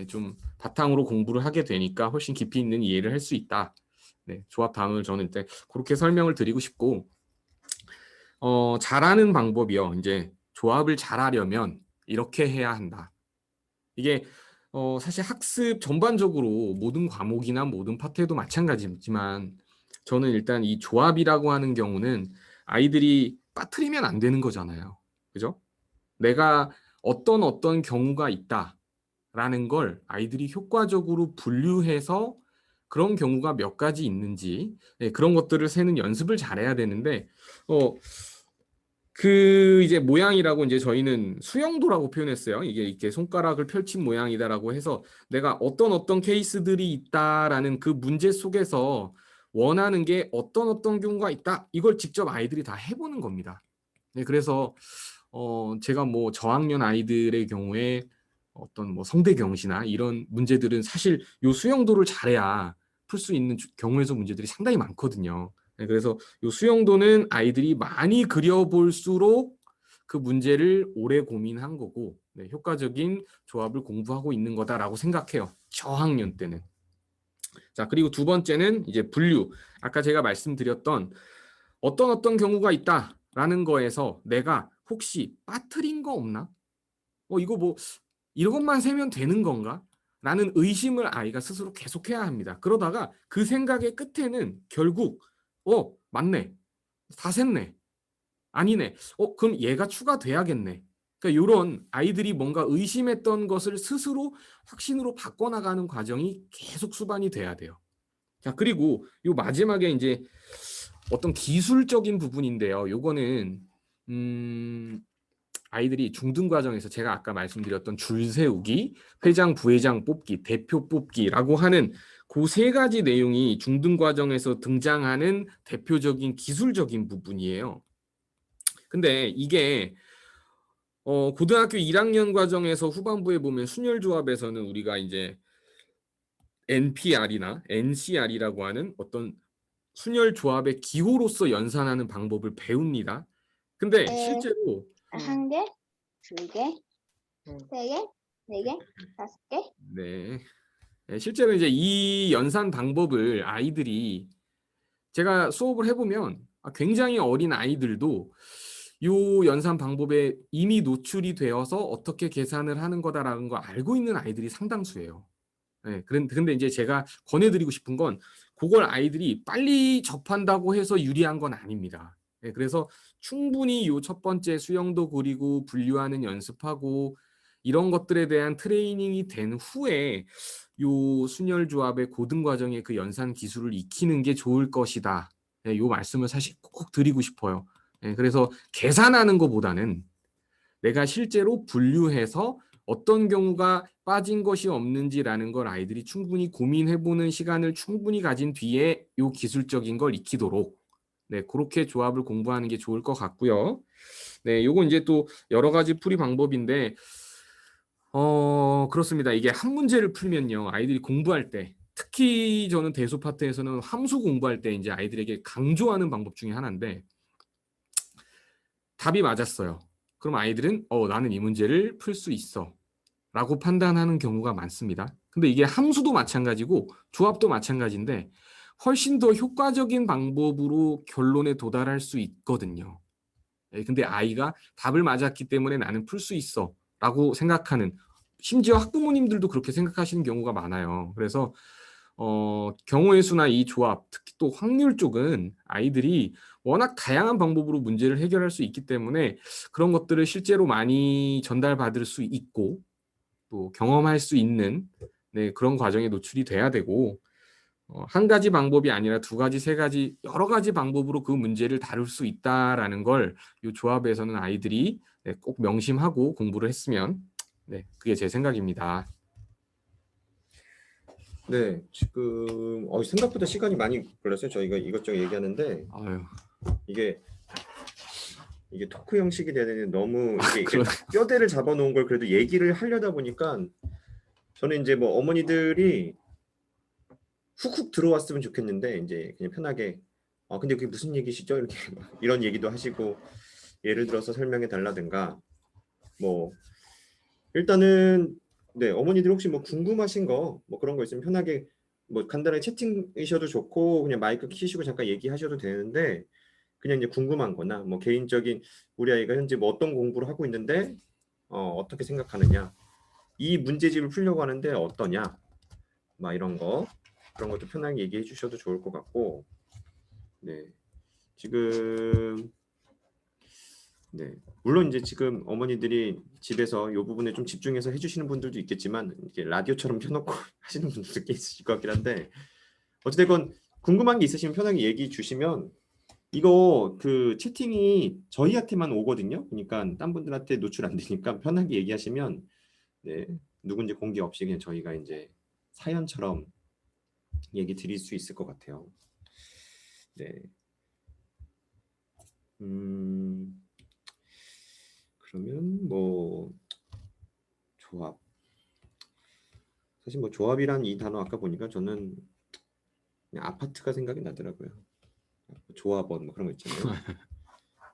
좀 바탕으로 공부를 하게 되니까 훨씬 깊이 있는 이해를 할 수 있다. 네, 조합 단원을 저는 일단 그렇게 설명을 드리고 싶고, 잘하는 방법이요. 이제 조합을 잘하려면 이렇게 해야 한다. 이게 사실 학습 전반적으로 모든 과목이나 모든 파트에도 마찬가지지만 저는 일단 이 조합이라고 하는 경우는 아이들이 빠뜨리면 안 되는 거잖아요. 그죠? 내가 어떤 경우가 있다라는 걸 아이들이 효과적으로 분류해서 그런 경우가 몇 가지 있는지, 네, 그런 것들을 세는 연습을 잘해야 되는데 그 이제 모양이라고 이제 저희는 수영도라고 표현했어요. 이게 이렇게 손가락을 펼친 모양이다라고 해서 내가 어떤 케이스들이 있다라는 그 문제 속에서 원하는 게 어떤 경우가 있다. 이걸 직접 아이들이 다 해보는 겁니다. 네, 그래서 제가 뭐 저학년 아이들의 경우에 어떤 뭐 성대경시나 이런 문제들은 사실 요 수영도를 잘해야 풀 수 있는 경우에서 문제들이 상당히 많거든요. 네, 그래서 요 수영도는 아이들이 많이 그려볼수록 그 문제를 오래 고민한 거고, 네, 효과적인 조합을 공부하고 있는 거다라고 생각해요. 저학년 때는. 자, 그리고 두 번째는 이제 분류. 아까 제가 말씀드렸던 어떤 경우가 있다라는 거에서 내가 혹시 빠뜨린 거 없나? 이거 뭐 이것만 세면 되는 건가? 라는 의심을 아이가 스스로 계속해야 합니다. 그러다가 그 생각의 끝에는 결국 맞네. 다 샜네. 아니네. 그럼 얘가 추가돼야겠네. 그러니까 이런 아이들이 뭔가 의심했던 것을 스스로 확신으로 바꿔나가는 과정이 계속 수반이 돼야 돼요. 자, 그리고 요 마지막에 이제 어떤 기술적인 부분인데요. 요거는 아이들이 중등 과정에서 제가 아까 말씀드렸던 줄 세우기, 회장, 부회장 뽑기, 대표 뽑기라고 하는 그 세 가지 내용이 중등 과정에서 등장하는 대표적인 기술적인 부분이에요. 근데 이게 고등학교 1학년 과정에서 후반부에 보면 순열조합에서는 우리가 이제 NPR이나 NCR이라고 하는 어떤 순열조합의 기호로서 연산하는 방법을 배웁니다. 근데 실제로 한 개, 두 개, 세 개, 네 개, 다섯 개. 네, 실제로 이제 이 연산 방법을 아이들이 제가 수업을 해보면 굉장히 어린 아이들도 이 연산 방법에 이미 노출이 되어서 어떻게 계산을 하는 거다라는 거 알고 있는 아이들이 상당수예요. 네, 근데 이제 제가 권해드리고 싶은 건 그걸 아이들이 빨리 접한다고 해서 유리한 건 아닙니다. 네, 그래서 충분히 이 첫 번째 수영도 그리고 분류하는 연습하고 이런 것들에 대한 트레이닝이 된 후에 요 순열조합의 고등 과정의 그 연산 기술을 익히는 게 좋을 것이다. 네, 요 말씀을 사실 꼭 드리고 싶어요. 네, 그래서 계산하는 것보다는 내가 실제로 분류해서 어떤 경우가 빠진 것이 없는지라는 걸 아이들이 충분히 고민해보는 시간을 충분히 가진 뒤에 요 기술적인 걸 익히도록 네, 그렇게 조합을 공부하는 게 좋을 것 같고요. 네, 요거 이제 또 여러 가지 풀이 방법인데 그렇습니다. 이게 한 문제를 풀면요. 아이들이 공부할 때 특히 저는 대소 파트에서는 함수 공부할 때 이제 아이들에게 강조하는 방법 중에 하나인데 답이 맞았어요. 그럼 아이들은 나는 이 문제를 풀 수 있어 라고 판단하는 경우가 많습니다. 근데 이게 함수도 마찬가지고 조합도 마찬가지인데 훨씬 더 효과적인 방법으로 결론에 도달할 수 있거든요. 근데 아이가 답을 맞았기 때문에 나는 풀 수 있어 라고 생각하는, 심지어 학부모님들도 그렇게 생각하시는 경우가 많아요. 그래서 경우의 수나 이 조합, 특히 또 확률 쪽은 아이들이 워낙 다양한 방법으로 문제를 해결할 수 있기 때문에 그런 것들을 실제로 많이 전달받을 수 있고 또 경험할 수 있는 네, 그런 과정에 노출이 돼야 되고 한 가지 방법이 아니라 두 가지, 세 가지, 여러 가지 방법으로 그 문제를 다룰 수 있다라는 걸 이 조합에서는 아이들이 네, 꼭 명심하고 공부를 했으면 네, 그게 제 생각입니다. 네, 지금 생각보다 시간이 많이 걸렸어요. 저희가 이것저것 얘기하는데 아유, 이게 토크 형식이 되는 너무 이게 그러네. 뼈대를 잡아놓은 걸 그래도 얘기를 하려다 보니까 저는 이제 뭐 어머니들이 훅훅 들어왔으면 좋겠는데 이제 그냥 편하게 근데 그게 무슨 얘기시죠? 이렇게 이런 얘기도 하시고 예를 들어서 설명해 달라든가 뭐 일단은 네 어머니들 혹시 뭐 궁금하신 거 뭐 그런 거 있으면 편하게 뭐 간단하게 채팅이셔도 좋고 그냥 마이크 키시고 잠깐 얘기하셔도 되는데 그냥 이제 궁금한 거나 뭐 개인적인 우리 아이가 현재 뭐 어떤 공부를 하고 있는데 어떻게 생각하느냐, 이 문제집을 풀려고 하는데 어떠냐, 막 이런 거, 그런 것도 편하게 얘기해 주셔도 좋을 것 같고. 네, 지금 네, 물론 이제 지금 어머니들이 집에서 이 부분에 좀 집중해서 해주시는 분들도 있겠지만 이게 라디오처럼 켜놓고 하시는 분들도 꽤 있으실 것 같긴 한데, 어찌됐건 궁금한 게 있으시면 편하게 얘기해 주시면 이거 그 채팅이 저희한테만 오거든요. 그러니까 딴 분들한테 노출 안 되니까 편하게 얘기하시면 네, 누군지 공개 없이 그냥 저희가 이제 사연처럼 얘기 드릴 수 있을 것 같아요. 네. 그러면 뭐 조합. 사실 뭐 조합이란 이 단어 아까 보니까 저는 그냥 아파트가 생각이 나더라고요. 조합원 뭐 그런 거 있잖아요.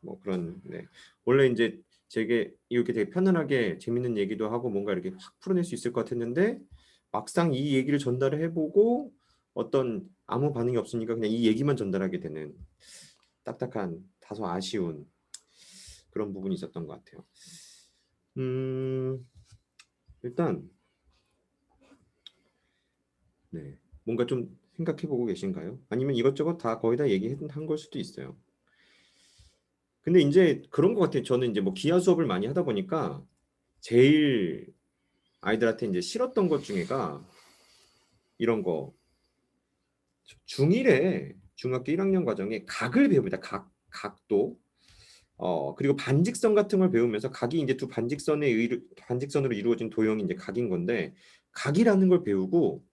뭐 그런. 네. 원래 이제 제게 이렇게 되게 편안하게 재밌는 얘기도 하고 뭔가 이렇게 확 풀어낼 수 있을 것 같았는데 막상 이 얘기를 전달을 해보고 어떤 아무 반응이 없으니까 그냥 이 얘기만 전달하게 되는 딱딱한 다소 아쉬운 그런 부분이 있었던 것 같아요. 일단 네, 뭔가 좀 생각해보고 계신가요? 아니면 이것저것 다 거의 다 얘기한 걸 수도 있어요. 근데 이제 그런 것 같아요. 저는 이제 뭐 기하 수업을 많이 하다 보니까 제일 아이들한테 이제 싫었던 것 중에가 이런 거. 중1에 중학교 1학년 과정에 각을 배웁니다. 각도. 그리고 반직선 같은 걸 배우면서 각이 이제 두 반직선으로 이루어진 도형이 이제 각인 건데, 각이라는 걸 배우고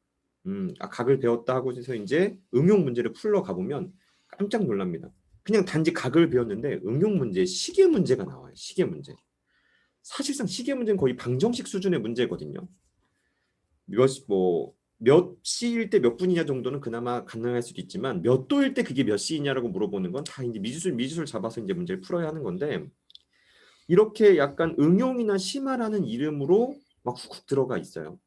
각을 배웠다 하고 해서 이제 응용 문제를 풀러 가보면 깜짝 놀랍니다. 그냥 단지 각을 배웠는데 응용 문제에 시계 문제가 나와요. 시계 문제. 사실상 시계 문제는 거의 방정식 수준의 문제거든요. 몇 시일 때 몇 분이냐 정도는 그나마 가능할 수도 있지만 몇 도일 때 그게 몇 시이냐라고 물어보는 건 다 이제 미지수를 잡아서 이제 문제를 풀어야 하는 건데, 이렇게 약간 응용이나 심화라는 이름으로 막 훅훅 들어가 있어요.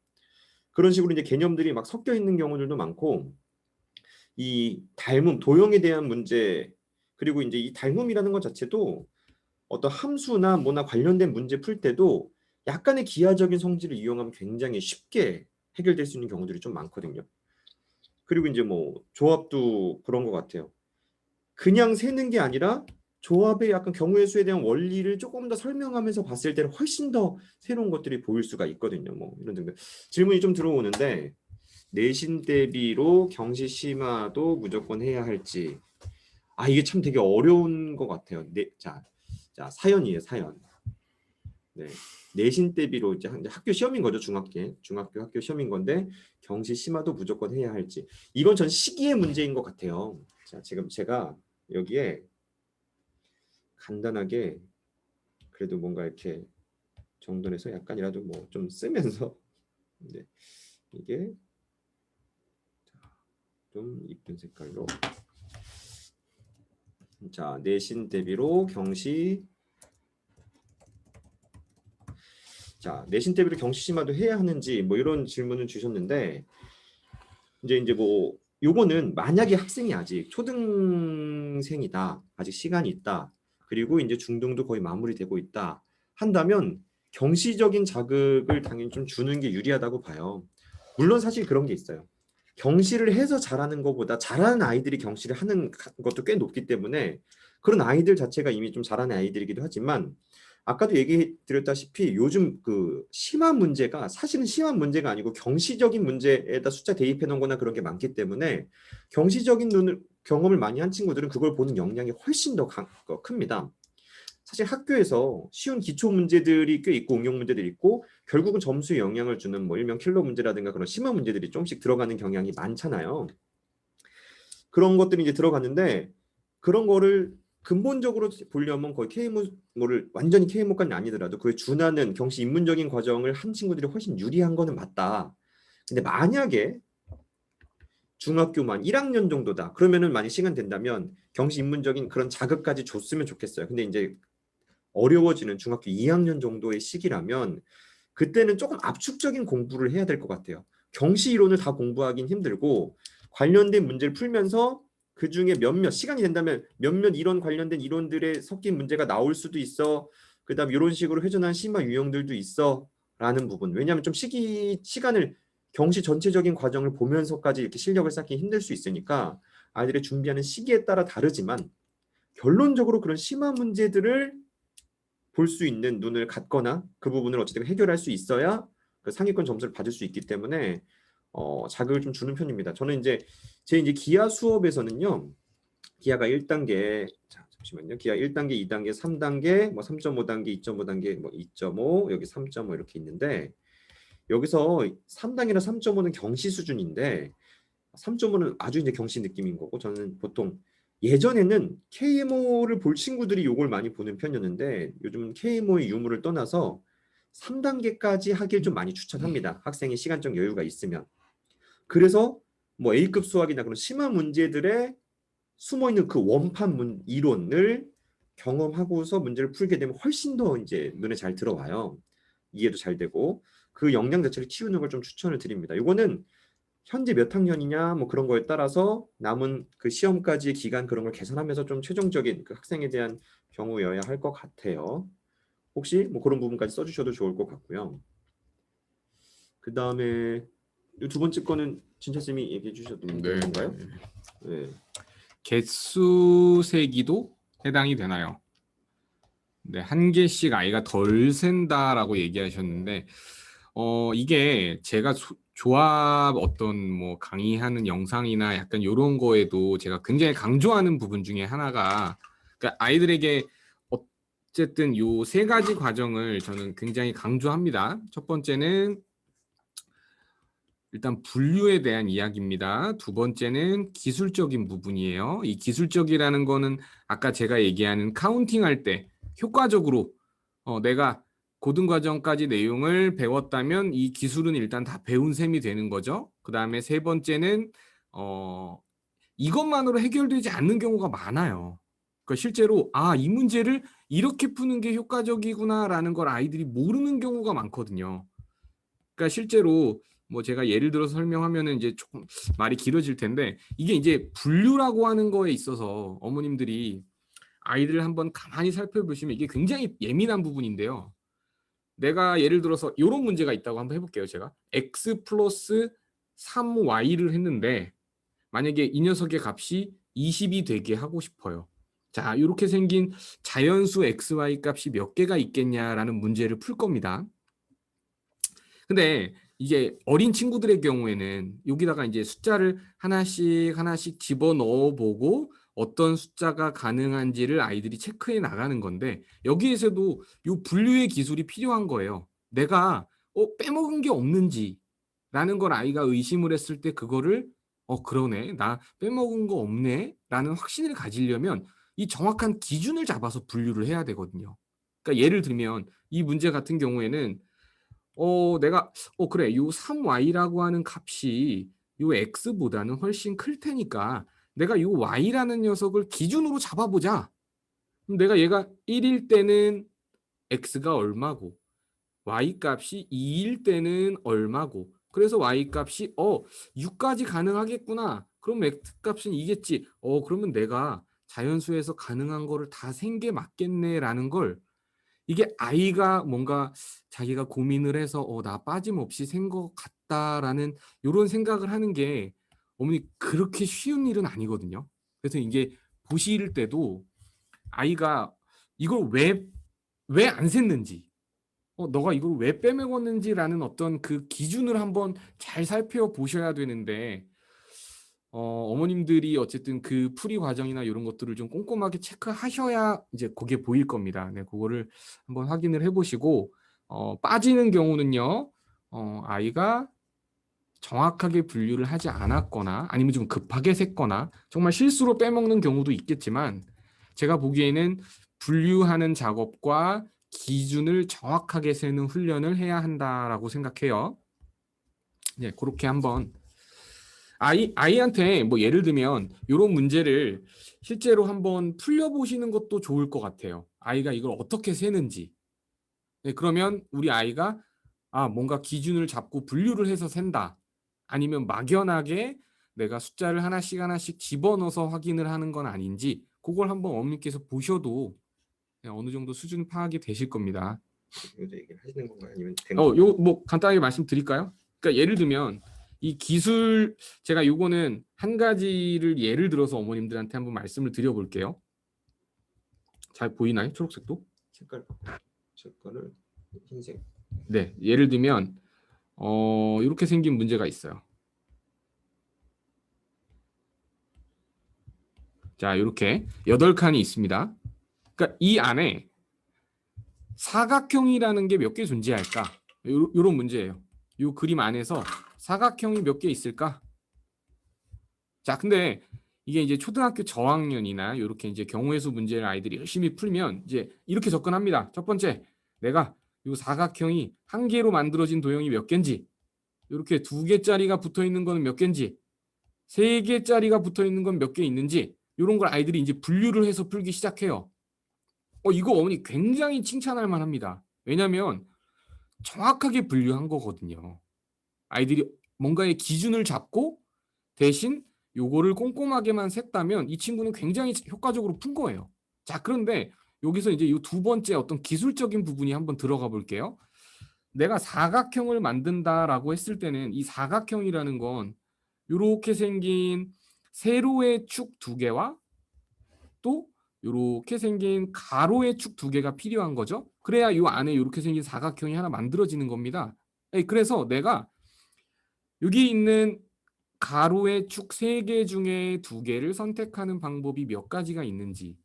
그런 식으로 이제 개념들이 막 섞여 있는 경우들도 많고, 이 닮음, 도형에 대한 문제, 그리고 이제 이 닮음이라는 것 자체도 어떤 함수나 뭐나 관련된 문제 풀 때도 약간의 기하적인 성질을 이용하면 굉장히 쉽게 해결될 수 있는 경우들이 좀 많거든요. 그리고 이제 뭐 조합도 그런 것 같아요. 그냥 세는 게 아니라 조합의 약간 경우의 수에 대한 원리를 조금 더 설명하면서 봤을 때는 훨씬 더 새로운 것들이 보일 수가 있거든요. 뭐 이런 등등 질문이 좀 들어오는데, 내신 대비로 경시 심화도 무조건 해야 할지. 이게 참 되게 어려운 것 같아요. 자, 사연이에요, 사연. 네. 내신 대비로 이제 학교 시험인 거죠. 중학교 학교 시험인 건데 경시 심화도 무조건 해야 할지. 이건 전 시기의 문제인 것 같아요. 자, 지금 제가 여기에 간단하게 그래도 뭔가 이렇게 정돈해서 약간이라도 뭐 좀 쓰면서 네. 이게 좀 이쁜 색깔로. 자, 내신 대비로 경시. 자, 내신 대비로 경시 심화도 해야 하는지 뭐 이런 질문을 주셨는데, 이제 뭐 요거는 만약에 학생이 아직 초등생이다, 아직 시간이 있다, 그리고 이제 중등도 거의 마무리되고 있다 한다면 경시적인 자극을 당연히 좀 주는 게 유리하다고 봐요. 물론 사실 그런 게 있어요. 경시를 해서 잘하는 것보다 잘하는 아이들이 경시를 하는 것도 꽤 높기 때문에 그런 아이들 자체가 이미 좀 잘하는 아이들이기도 하지만, 아까도 얘기 드렸다시피 요즘 그 심화 문제가 사실은 심화 문제가 아니고 경시적인 문제에다 숫자 대입해 놓은 거나 그런 게 많기 때문에 경시적인 경험을 많이 한 친구들은 그걸 보는 역량이 훨씬 더 큽니다. 사실 학교에서 쉬운 기초 문제들이 꽤 있고 응용 문제들이 있고 결국은 점수에 영향을 주는 뭐 일명 킬러 문제라든가 그런 심화 문제들이 조금씩 들어가는 경향이 많잖아요. 그런 것들이 이제 들어갔는데, 그런 거를 근본적으로 보려면 거의 KMO를 완전히 KMO까지는 아니더라도 그에 준하는 경시 입문적인 과정을 한 친구들이 훨씬 유리한 거는 맞다. 근데 만약에 중학교만 1학년 정도다, 그러면은 만약 시간 된다면 경시 입문적인 그런 자극까지 줬으면 좋겠어요. 근데 이제 어려워지는 중학교 2학년 정도의 시기라면 그때는 조금 압축적인 공부를 해야 될 것 같아요. 경시 이론을 다 공부하긴 힘들고 관련된 문제를 풀면서 그중에 몇몇 시간이 된다면 몇몇 이론 관련된 이론들에 섞인 문제가 나올 수도 있어. 그다음 이런 식으로 회전한 심화 유형들도 있어. 라는 부분. 왜냐하면 좀 시간을 경시 전체적인 과정을 보면서까지 이렇게 실력을 쌓기 힘들 수 있으니까 아이들의 준비하는 시기에 따라 다르지만 결론적으로 그런 심화 문제들을 볼 수 있는 눈을 갖거나 그 부분을 어쨌든 해결할 수 있어야 그 상위권 점수를 받을 수 있기 때문에 자극을 좀 주는 편입니다. 저는 제 기하 수업에서는요. 기하가 1단계, 자, 잠시만요. 기하 1단계, 2단계, 3단계, 뭐 3.5단계, 2.5단계, 뭐 2.5, 여기 3.5 이렇게 있는데 여기서 3단계나 3.5는 경시 수준인데 3.5는 아주 이제 경시 느낌인 거고 저는 보통 예전에는 KMO를 볼 친구들이 요걸 많이 보는 편이었는데 요즘 KMO의 유무를 떠나서 3단계까지 하길 좀 많이 추천합니다. 학생이 시간적 여유가 있으면. 그래서 뭐 A급 수학이나 그런 심화 문제들에 숨어있는 그 원판 이론을 경험하고서 문제를 풀게 되면 훨씬 더 이제 눈에 잘 들어와요. 이해도 잘 되고 그 역량 자체를 키우는 걸 좀 추천을 드립니다. 이거는 현재 몇 학년이냐 뭐 그런 거에 따라서 남은 그 시험까지의 기간 그런 걸 계산하면서 좀 최종적인 그 학생에 대한 경우여야 할 것 같아요. 혹시 뭐 그런 부분까지 써주셔도 좋을 것 같고요. 그 다음에 두 번째 거는 진철 쌤이 얘기해 주셨던 네. 건가요? 네. 개수 세기도 해당이 되나요? 네, 한 개씩 아이가 덜 센다라고 얘기하셨는데 이게 제가 조합 어떤 뭐 강의하는 영상이나 약간 이런 거에도 제가 굉장히 강조하는 부분 중에 하나가 그러니까 아이들에게 어쨌든 요 세 가지 과정을 저는 굉장히 강조합니다. 첫 번째는 일단 분류에 대한 이야기입니다. 두 번째는 기술적인 부분이에요. 이 기술적이라는 거는 아까 제가 얘기하는 카운팅 할 때 효과적으로 내가 고등과정까지 내용을 배웠다면 이 기술은 일단 다 배운 셈이 되는 거죠. 그 다음에 세 번째는 이것만으로 해결되지 않는 경우가 많아요. 그러니까 실제로 이 문제를 이렇게 푸는 게 효과적이구나라는 걸 아이들이 모르는 경우가 많거든요. 그러니까 실제로 뭐 제가 예를 들어서 설명하면은 이제 조금 말이 길어질 텐데 이게 이제 분류라고 하는 거에 있어서 어머님들이 아이들을 한번 가만히 살펴보시면 이게 굉장히 예민한 부분인데요. 내가 예를 들어서 이런 문제가 있다고 한번 해볼게요. 제가 x 플러스 3y를 했는데 만약에 이 녀석의 값이 20이 되게 하고 싶어요. 자, 이렇게 생긴 자연수 xy 값이 몇 개가 있겠냐라는 문제를 풀 겁니다. 근데 이게 어린 친구들의 경우에는 여기다가 이제 숫자를 하나씩 집어넣어 보고 어떤 숫자가 가능한지를 아이들이 체크해 나가는 건데 여기에서도 이 분류의 기술이 필요한 거예요. 내가 빼먹은 게 없는지라는 걸 아이가 의심을 했을 때 그거를 그러네, 나 빼먹은 거 없네 라는 확신을 가지려면 이 정확한 기준을 잡아서 분류를 해야 되거든요. 그러니까 예를 들면 이 문제 같은 경우에는 내가 그래, 요 3y라고 하는 값이 요 x보다는 훨씬 클 테니까 내가 요 y라는 녀석을 기준으로 잡아보자. 그럼 내가 얘가 1일 때는 x가 얼마고 y 값이 2일 때는 얼마고 그래서 y 값이 6까지 가능하겠구나. 그럼 x 값은 이겠지. 그러면 내가 자연수에서 가능한 거를 다 센 게 맞겠네라는 걸 이게 아이가 뭔가 자기가 고민을 해서 나 빠짐없이 센 것 같다라는 이런 생각을 하는 게 어머니 그렇게 쉬운 일은 아니거든요. 그래서 이게 보실 때도 아이가 이걸 왜 안 샜는지 너가 이걸 왜 빼먹었는지라는 어떤 그 기준을 한번 잘 살펴보셔야 되는데 어머님들이 어쨌든 그 풀이 과정이나 이런 것들을 좀 꼼꼼하게 체크하셔야 이제 그게 보일 겁니다. 네, 그거를 한번 확인을 해보시고 빠지는 경우는요, 아이가 정확하게 분류를 하지 않았거나 아니면 좀 급하게 샜거나 정말 실수로 빼먹는 경우도 있겠지만 제가 보기에는 분류하는 작업과 기준을 정확하게 세는 훈련을 해야 한다라고 생각해요. 네, 그렇게 한번 아이한테 뭐 예를 들면 이런 문제를 실제로 한번 풀려보시는 것도 좋을 것 같아요. 아이가 이걸 어떻게 세는지. 네, 그러면 우리 아이가 뭔가 기준을 잡고 분류를 해서 센다. 아니면 막연하게 내가 숫자를 하나씩 하나씩 집어넣어서 확인을 하는 건 아닌지 그걸 한번 어머님께서 보셔도 어느 정도 수준 파악이 되실 겁니다. 이것도 얘기를 하시는 건가요? 아니면 된 건가요? 요 뭐 간단하게 말씀드릴까요? 그러니까 예를 들면 이 기술 제가 요거는 한 가지를 예를 들어서 어머님들한테 한번 말씀을 드려볼게요. 잘 보이나요? 초록색도? 색깔 색깔을 흰색. 네, 예를 들면 이렇게 생긴 문제가 있어요. 자, 이렇게 8칸이 있습니다. 그러니까 이 안에 사각형이라는 게 몇 개 존재할까? 요런 문제예요. 이 그림 안에서 사각형이 몇 개 있을까? 자, 근데 이게 이제 초등학교 저학년이나 이렇게 이제 경우의 수 문제를 아이들이 열심히 풀면 이제 이렇게 접근합니다. 첫 번째, 내가 이 사각형이 한 개로 만들어진 도형이 몇 개인지, 이렇게 2개짜리가 붙어 있는 거는 몇 개인지, 3개짜리가 붙어 있는 건 몇 개 있는지, 이런 걸 아이들이 이제 분류를 해서 풀기 시작해요. 이거 어머니 굉장히 칭찬할 만합니다. 왜냐하면 정확하게 분류한 거거든요. 아이들이 뭔가의 기준을 잡고 대신 요거를 꼼꼼하게만 셌다면 이 친구는 굉장히 효과적으로 푼 거예요. 자, 그런데 여기서 이제 이 두 번째 어떤 기술적인 부분이 한번 들어가 볼게요. 내가 사각형을 만든다라고 했을 때는 이 사각형이라는 건 이렇게 생긴 세로의 축 2개와 또 이렇게 생긴 가로의 축 2개가 필요한 거죠. 그래야 이 안에 이렇게 생긴 사각형이 하나 만들어지는 겁니다. 그래서 내가 여기 있는 가로의 축 3개 중에 2개를 선택하는 방법이 몇 가지가 있는지,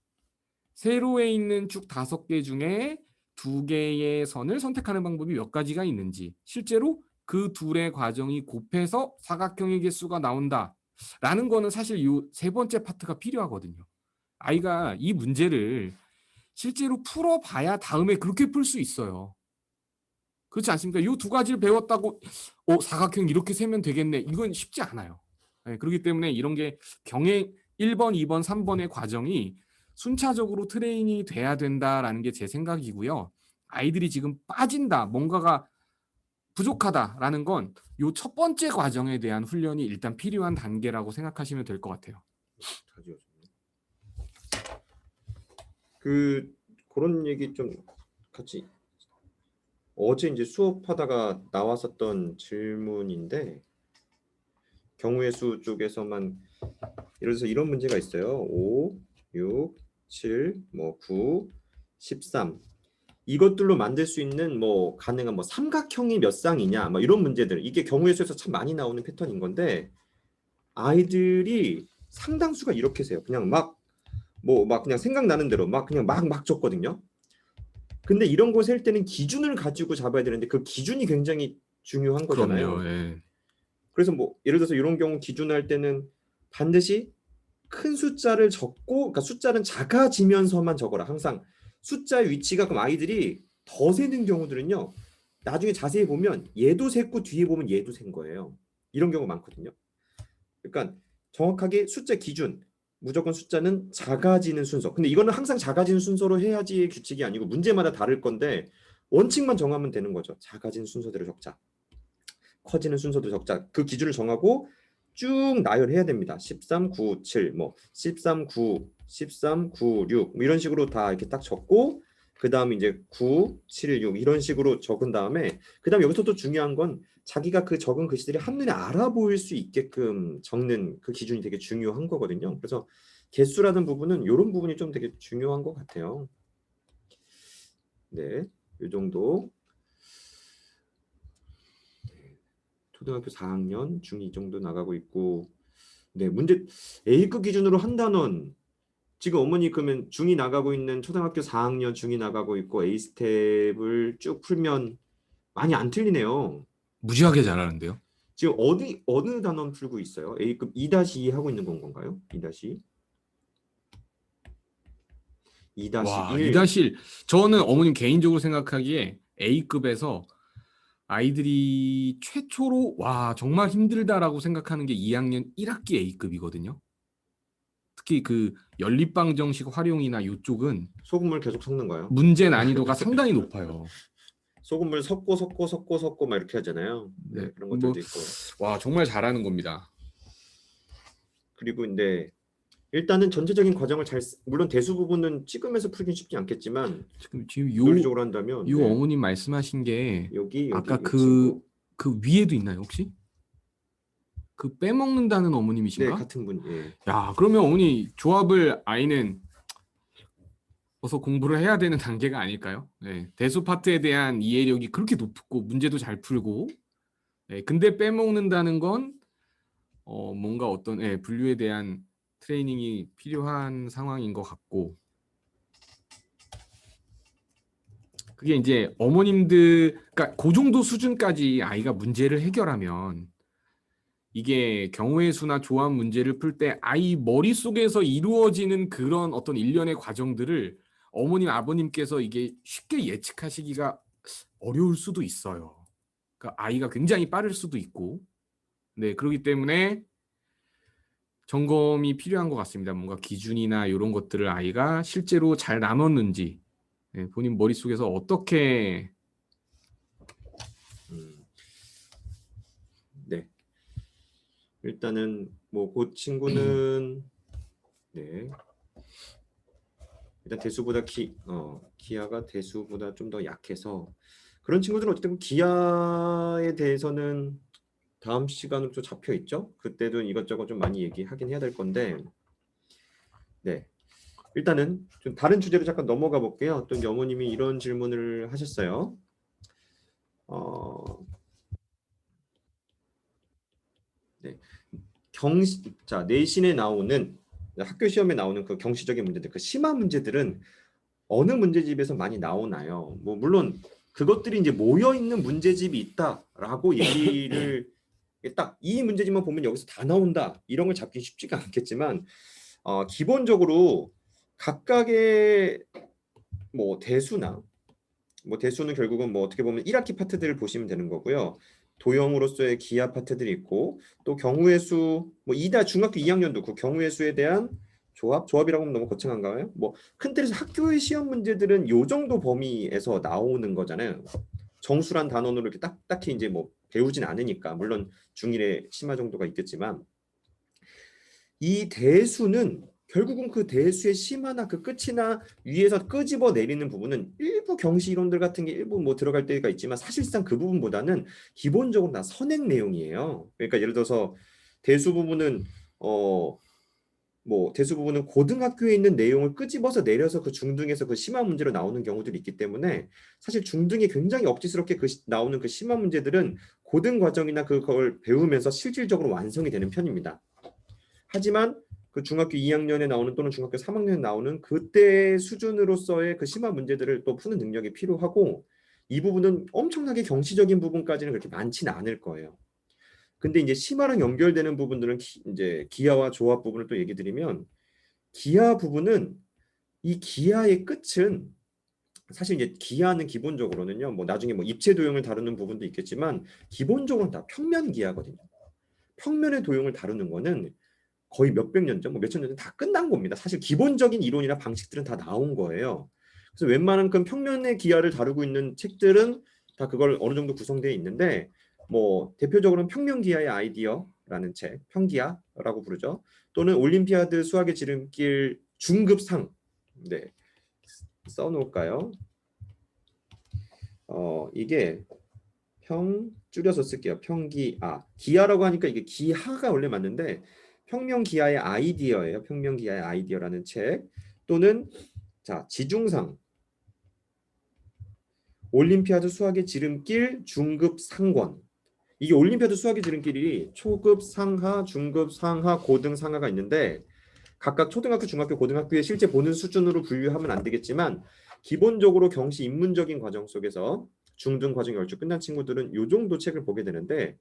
세로에 있는 축 5개 중에 2개의 선을 선택하는 방법이 몇 가지가 있는지, 실제로 그 둘의 과정이 곱해서 사각형의 개수가 나온다라는 거는 사실 이 3번째 파트가 필요하거든요. 아이가 이 문제를 실제로 풀어봐야 다음에 그렇게 풀 수 있어요. 그렇지 않습니까? 이 2가지를 배웠다고 사각형 이렇게 세면 되겠네. 이건 쉽지 않아요. 그렇기 때문에 이런 게 경행 1번, 2번, 3번의 과정이 순차적으로 트레이닝이 돼야 된다라는 게 제 생각이고요. 아이들이 지금 빠진다, 뭔가가 부족하다라는 건 이 첫 번째 과정에 대한 훈련이 일단 필요한 단계라고 생각하시면 될 것 같아요. 다 지워졌네. 그런 얘기 좀 같이 어제 이제 수업하다가 나왔었던 질문인데 경우의 수 쪽에서만 예를 들어서 이런 문제가 있어요. 5, 6, 7, 뭐 9, 13 이것들로 만들 수 있는 뭐 가능한 뭐 삼각형이 몇 쌍이냐 뭐 이런 문제들 이게 경우의 수에서 참 많이 나오는 패턴인 건데 아이들이 상당수가 이렇게 세요. 그냥 막 그냥 생각나는 대로 막 그냥 막 줬거든요. 근데 이런 거 셀 때는 기준을 가지고 잡아야 되는데 그 기준이 굉장히 중요한 거잖아요. 그럼요. 예. 그래서 뭐 예를 들어서 이런 경우 기준할 때는 반드시 큰 숫자를 적고, 그러니까 숫자는 작아지면서만 적어라. 항상 숫자의 위치가 그럼 아이들이 더 세는 경우들은요. 나중에 자세히 보면 얘도 셌고 뒤에 보면 얘도 센 거예요. 이런 경우 많거든요. 그러니까 정확하게 숫자 기준 무조건 숫자는 작아지는 순서. 근데 이거는 항상 작아지는 순서로 해야지 규칙이 아니고 문제마다 다를 건데 원칙만 정하면 되는 거죠. 작아지는 순서대로 적자. 커지는 순서도 적자. 그 기준을 정하고 쭉 나열해야 됩니다. 13, 9, 7, 뭐 13, 9, 13, 9, 6 뭐 이런 식으로 다 이렇게 딱 적고 그 다음에 이제 9, 7, 6 이런 식으로 적은 다음에 그 다음에 여기서 또 중요한 건 자기가 그 적은 글씨들이 한눈에 알아 보일 수 있게끔 적는 그 기준이 되게 중요한 거거든요. 그래서 개수라는 부분은 이런 부분이 좀 되게 중요한 것 같아요. 네, 이 정도. 초등학교 4학년, 중2 정도 나가고 있고 네, 문제 A급 기준으로 한 단원 지금 어머니 그러면 중2 나가고 있는 초등학교 4학년 중2 나가고 있고 A 스텝을 쭉 풀면 많이 안 틀리네요. 무지하게 잘하는데요. 지금 어느 단원 풀고 있어요? A급 2-2 하고 있는 건가요? 2-2? 2-1. 와, 2-1. 저는 어머님 개인적으로 생각하기에 A급에서 아이들이 최초로 와 정말 힘들다라고 생각하는 게 2학년 1학기 A급이거든요. 특히 그 연립방정식 활용이나 이쪽은 소금을 계속 섞는 거예요? 문제 난이도가 상당히 높아요. 소금물 섞고 막 이렇게 하잖아요. 네, 네. 그런 것들도 있고. 와, 정말 잘하는 겁니다. 그리고 근데 일단은 전체적인 과정을 물론 대수 부분은 찍으면서 풀긴 쉽지 않겠지만 지금 논리적으로 한다면 요 네, 어머님 말씀하신 게 여기 아까 이 친구 그 위에도 있나요, 혹시? 그 빼먹는다는 네, 어머님이신가? 같은 분. 예. 야, 그러면 어머니 조합을 아이는 어서 공부를 해야 되는 단계가 아닐까요? 네, 대수 파트에 대한 이해력이 그렇게 높고 문제도 잘 풀고, 네, 근데 빼먹는다는 건 뭔가 어떤 분류에 대한 트레이닝이 필요한 상황인 것 같고, 그게 이제 어머님들, 그러니까 그 정도 수준까지 아이가 문제를 해결하면 이게 경우의 수나 조합 문제를 풀 때 아이 머릿속에서 이루어지는 그런 어떤 일련의 과정들을 어머님, 아버님께서 이게 쉽게 예측하시기가 어려울 수도 있어요. 그러니까 아이가 굉장히 빠를 수도 있고, 네, 그렇기 때문에 점검이 필요한 것 같습니다. 뭔가 기준이나 이런 것들을 아이가 실제로 잘 나눴는지, 네, 본인 머릿속에서 어떻게 네. 일단은 뭐 그 친구는 네. 일단 대수보다 기아가 대수보다 좀 더 약해서 그런 친구들은 어쨌든 기아에 대해서는 다음 시간으로 또 잡혀 있죠. 그때도 이것저것 좀 많이 얘기하긴 해야 될 건데, 네. 일단은 좀 다른 주제로 잠깐 넘어가 볼게요. 또 어머님이 이런 질문을 하셨어요. 네. 내신에 나오는 학교 시험에 나오는 그 경시적인 문제들, 그 심화 문제들은 어느 문제집에서 많이 나오나요? 뭐 물론 그것들이 이제 모여 있는 문제집이 있다라고 얘기를 딱 이 문제집만 보면 여기서 다 나온다 이런 걸 잡기 쉽지가 않겠지만 기본적으로 각각의 뭐 대수는 결국은 뭐 어떻게 보면 1학기 파트들을 보시면 되는 거고요. 도형으로서의 기하 파트들이 있고 또 경우의 수, 뭐 중학교 2학년도 그 경우의 수에 대한 조합이라고 하면 너무 거창한가요? 뭐 큰 틀에서 학교의 시험 문제들은 요 정도 범위에서 나오는 거잖아요. 정수란 단원으로 이렇게 딱히 이제 뭐 배우진 않으니까 물론 중1의 심화 정도가 있겠지만 이 대수는 결국은 그 대수의 심화나 그 끝이나 위에서 끄집어 내리는 부분은 일부 경시 이론들 같은 게 일부 뭐 들어갈 때가 있지만 사실상 그 부분보다는 기본적으로 다 선행 내용이에요. 그러니까 예를 들어서 대수 부분은 대수 부분은 고등학교에 있는 내용을 끄집어서 내려서 그 중등에서 그 심화 문제로 나오는 경우들이 있기 때문에 사실 중등에 굉장히 억지스럽게 나오는 그 심화 문제들은 고등 과정이나 그걸 배우면서 실질적으로 완성이 되는 편입니다. 하지만 그 중학교 2학년에 나오는 또는 중학교 3학년에 나오는 그때 수준으로서의 그 심화 문제들을 또 푸는 능력이 필요하고 이 부분은 엄청나게 경시적인 부분까지는 그렇게 많지는 않을 거예요. 근데 이제 심화랑 연결되는 부분들은 이제 기하와 조합 부분을 또 얘기 드리면 기하 부분은 이 기하의 끝은 사실 이제 기하는 기본적으로는요. 뭐 나중에 뭐 입체 도형을 다루는 부분도 있겠지만 기본적으로는 다 평면 기하거든요. 평면의 도형을 다루는 거는 거의 몇백 년 전, 뭐 몇천 년 전 다 끝난 겁니다. 사실 기본적인 이론이나 방식들은 다 나온 거예요. 그래서 웬만한 평면의 기하를 다루고 있는 책들은 다 그걸 어느 정도 구성되어 있는데 뭐 대표적으로는 평면 기하의 아이디어라는 책, 평기하라고 부르죠. 또는 올림피아드 수학의 지름길 중급상, 네, 써놓을까요? 이게 줄여서 쓸게요. 기하라고 하니까 이게 기하가 원래 맞는데 평면 기하의 아이디어예요. 평면 기하의 아이디어라는 책 또는 지중상 올림피아드 수학의 지름길 중급 상권. 이게 올림피아드 수학의 지름길이 초급 상하, 중급 상하, 고등 상하가 있는데 각각 초등학교, 중학교, 고등학교에 실제 보는 수준으로 분류하면 안 되겠지만 기본적으로 경시 입문적인 과정 속에서 중등 과정이 얼추 끝난 친구들은 이 정도 책을 보게 되는데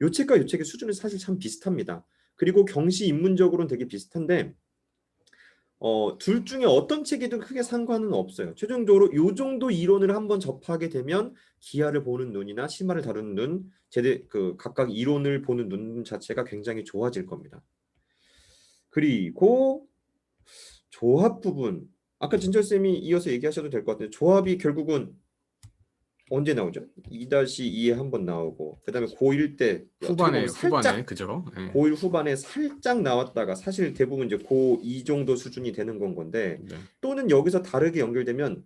이 책과 이 책의 수준이 사실 참 비슷합니다. 그리고 경시 입문적으로는 되게 비슷한데 둘 중에 어떤 책이든 크게 상관은 없어요. 최종적으로 이 정도 이론을 한번 접하게 되면 기하를 보는 눈이나 심화를 다루는 눈, 각각 이론을 보는 눈 자체가 굉장히 좋아질 겁니다. 그리고 조합 부분, 아까 진철 쌤이 이어서 얘기하셔도 될 것 같은데 조합이 결국은 언제 나오죠? 2-2에 한 번 나오고 그다음에 고1 때 어떻게 보면 후반에 살짝 그죠? 네. 고1 후반에 살짝 나왔다가 사실 대부분 이제 고2 정도 수준이 되는 건데 네. 또는 여기서 다르게 연결되면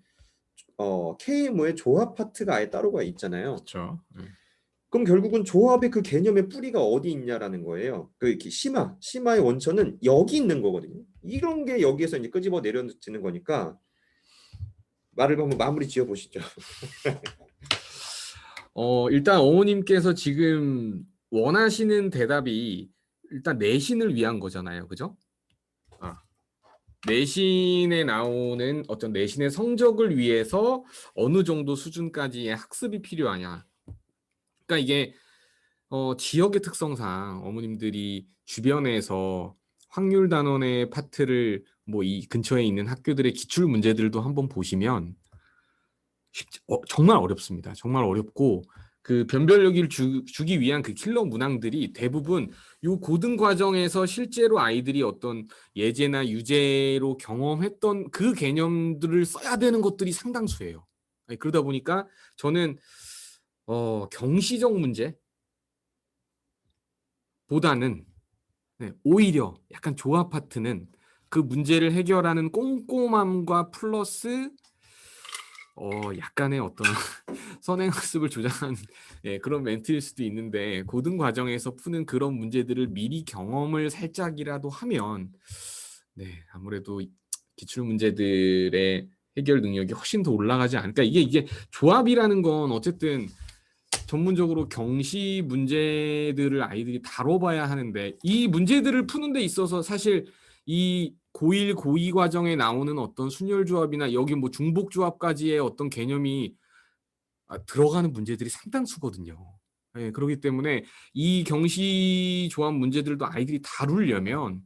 KMO의 조합 파트가 아예 따로가 있잖아요. 그렇죠. 네. 그럼 결국은 조합의 그 개념의 뿌리가 어디 있냐라는 거예요. 그 이렇게 심화의 원천은 여기 있는 거거든요. 이런 게 여기에서 이제 끄집어 내려지는 거니까 말을 한번 마무리 지어 보시죠. 일단 어머님께서 지금 원하시는 대답이 일단 내신을 위한 거잖아요. 그죠? 내신에 나오는 어떤 내신의 성적을 위해서 어느 정도 수준까지의 학습이 필요하냐. 그러니까 이게 지역의 특성상 어머님들이 주변에서 확률 단원의 파트를 뭐 이 근처에 있는 학교들의 기출 문제들도 한번 보시면 정말 어렵습니다. 정말 어렵고 그 변별력을 주기 위한 그 킬러 문항들이 대부분 요 고등 과정에서 실제로 아이들이 어떤 예제나 유제로 경험했던 그 개념들을 써야 되는 것들이 상당수예요. 그러다 보니까 저는 경시적 문제 보다는 오히려 약간 조합 파트는 그 문제를 해결하는 꼼꼼함과 플러스 약간의 어떤 선행학습을 조장하는 그런 멘트일 수도 있는데 고등 과정에서 푸는 그런 문제들을 미리 경험을 살짝이라도 하면 아무래도 기출 문제들의 해결 능력이 훨씬 더 올라가지 않을까. 이게 조합이라는 건 어쨌든 전문적으로 경시 문제들을 아이들이 다뤄봐야 하는데 이 문제들을 푸는 데 있어서 사실 이 고1, 고2 과정에 나오는 어떤 순열조합이나 여기 뭐 중복조합까지의 어떤 개념이 들어가는 문제들이 상당수거든요. 그렇기 때문에 이 경시 조합 문제들도 아이들이 다루려면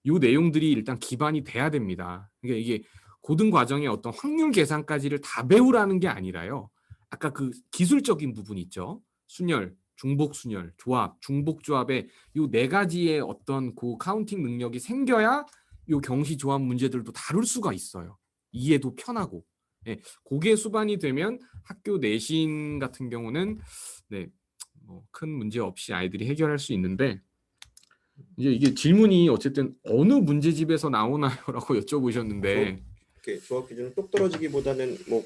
이 내용들이 일단 기반이 돼야 됩니다. 그러니까 이게 고등 과정의 어떤 확률 계산까지를 다 배우라는 게 아니라요. 아까 그 기술적인 부분 있죠. 순열, 중복 순열, 조합, 중복 조합의 이 네 가지의 어떤 그 카운팅 능력이 생겨야 이 경시 조합 문제들도 다룰 수가 있어요. 이해도 편하고. 그게 수반이 되면 학교 내신 같은 경우는 큰 문제 없이 아이들이 해결할 수 있는데 이게 질문이 어쨌든 어느 문제집에서 나오나요라고 여쭤보셨는데 이렇게 조합 기준은 똑 떨어지기보다는 뭐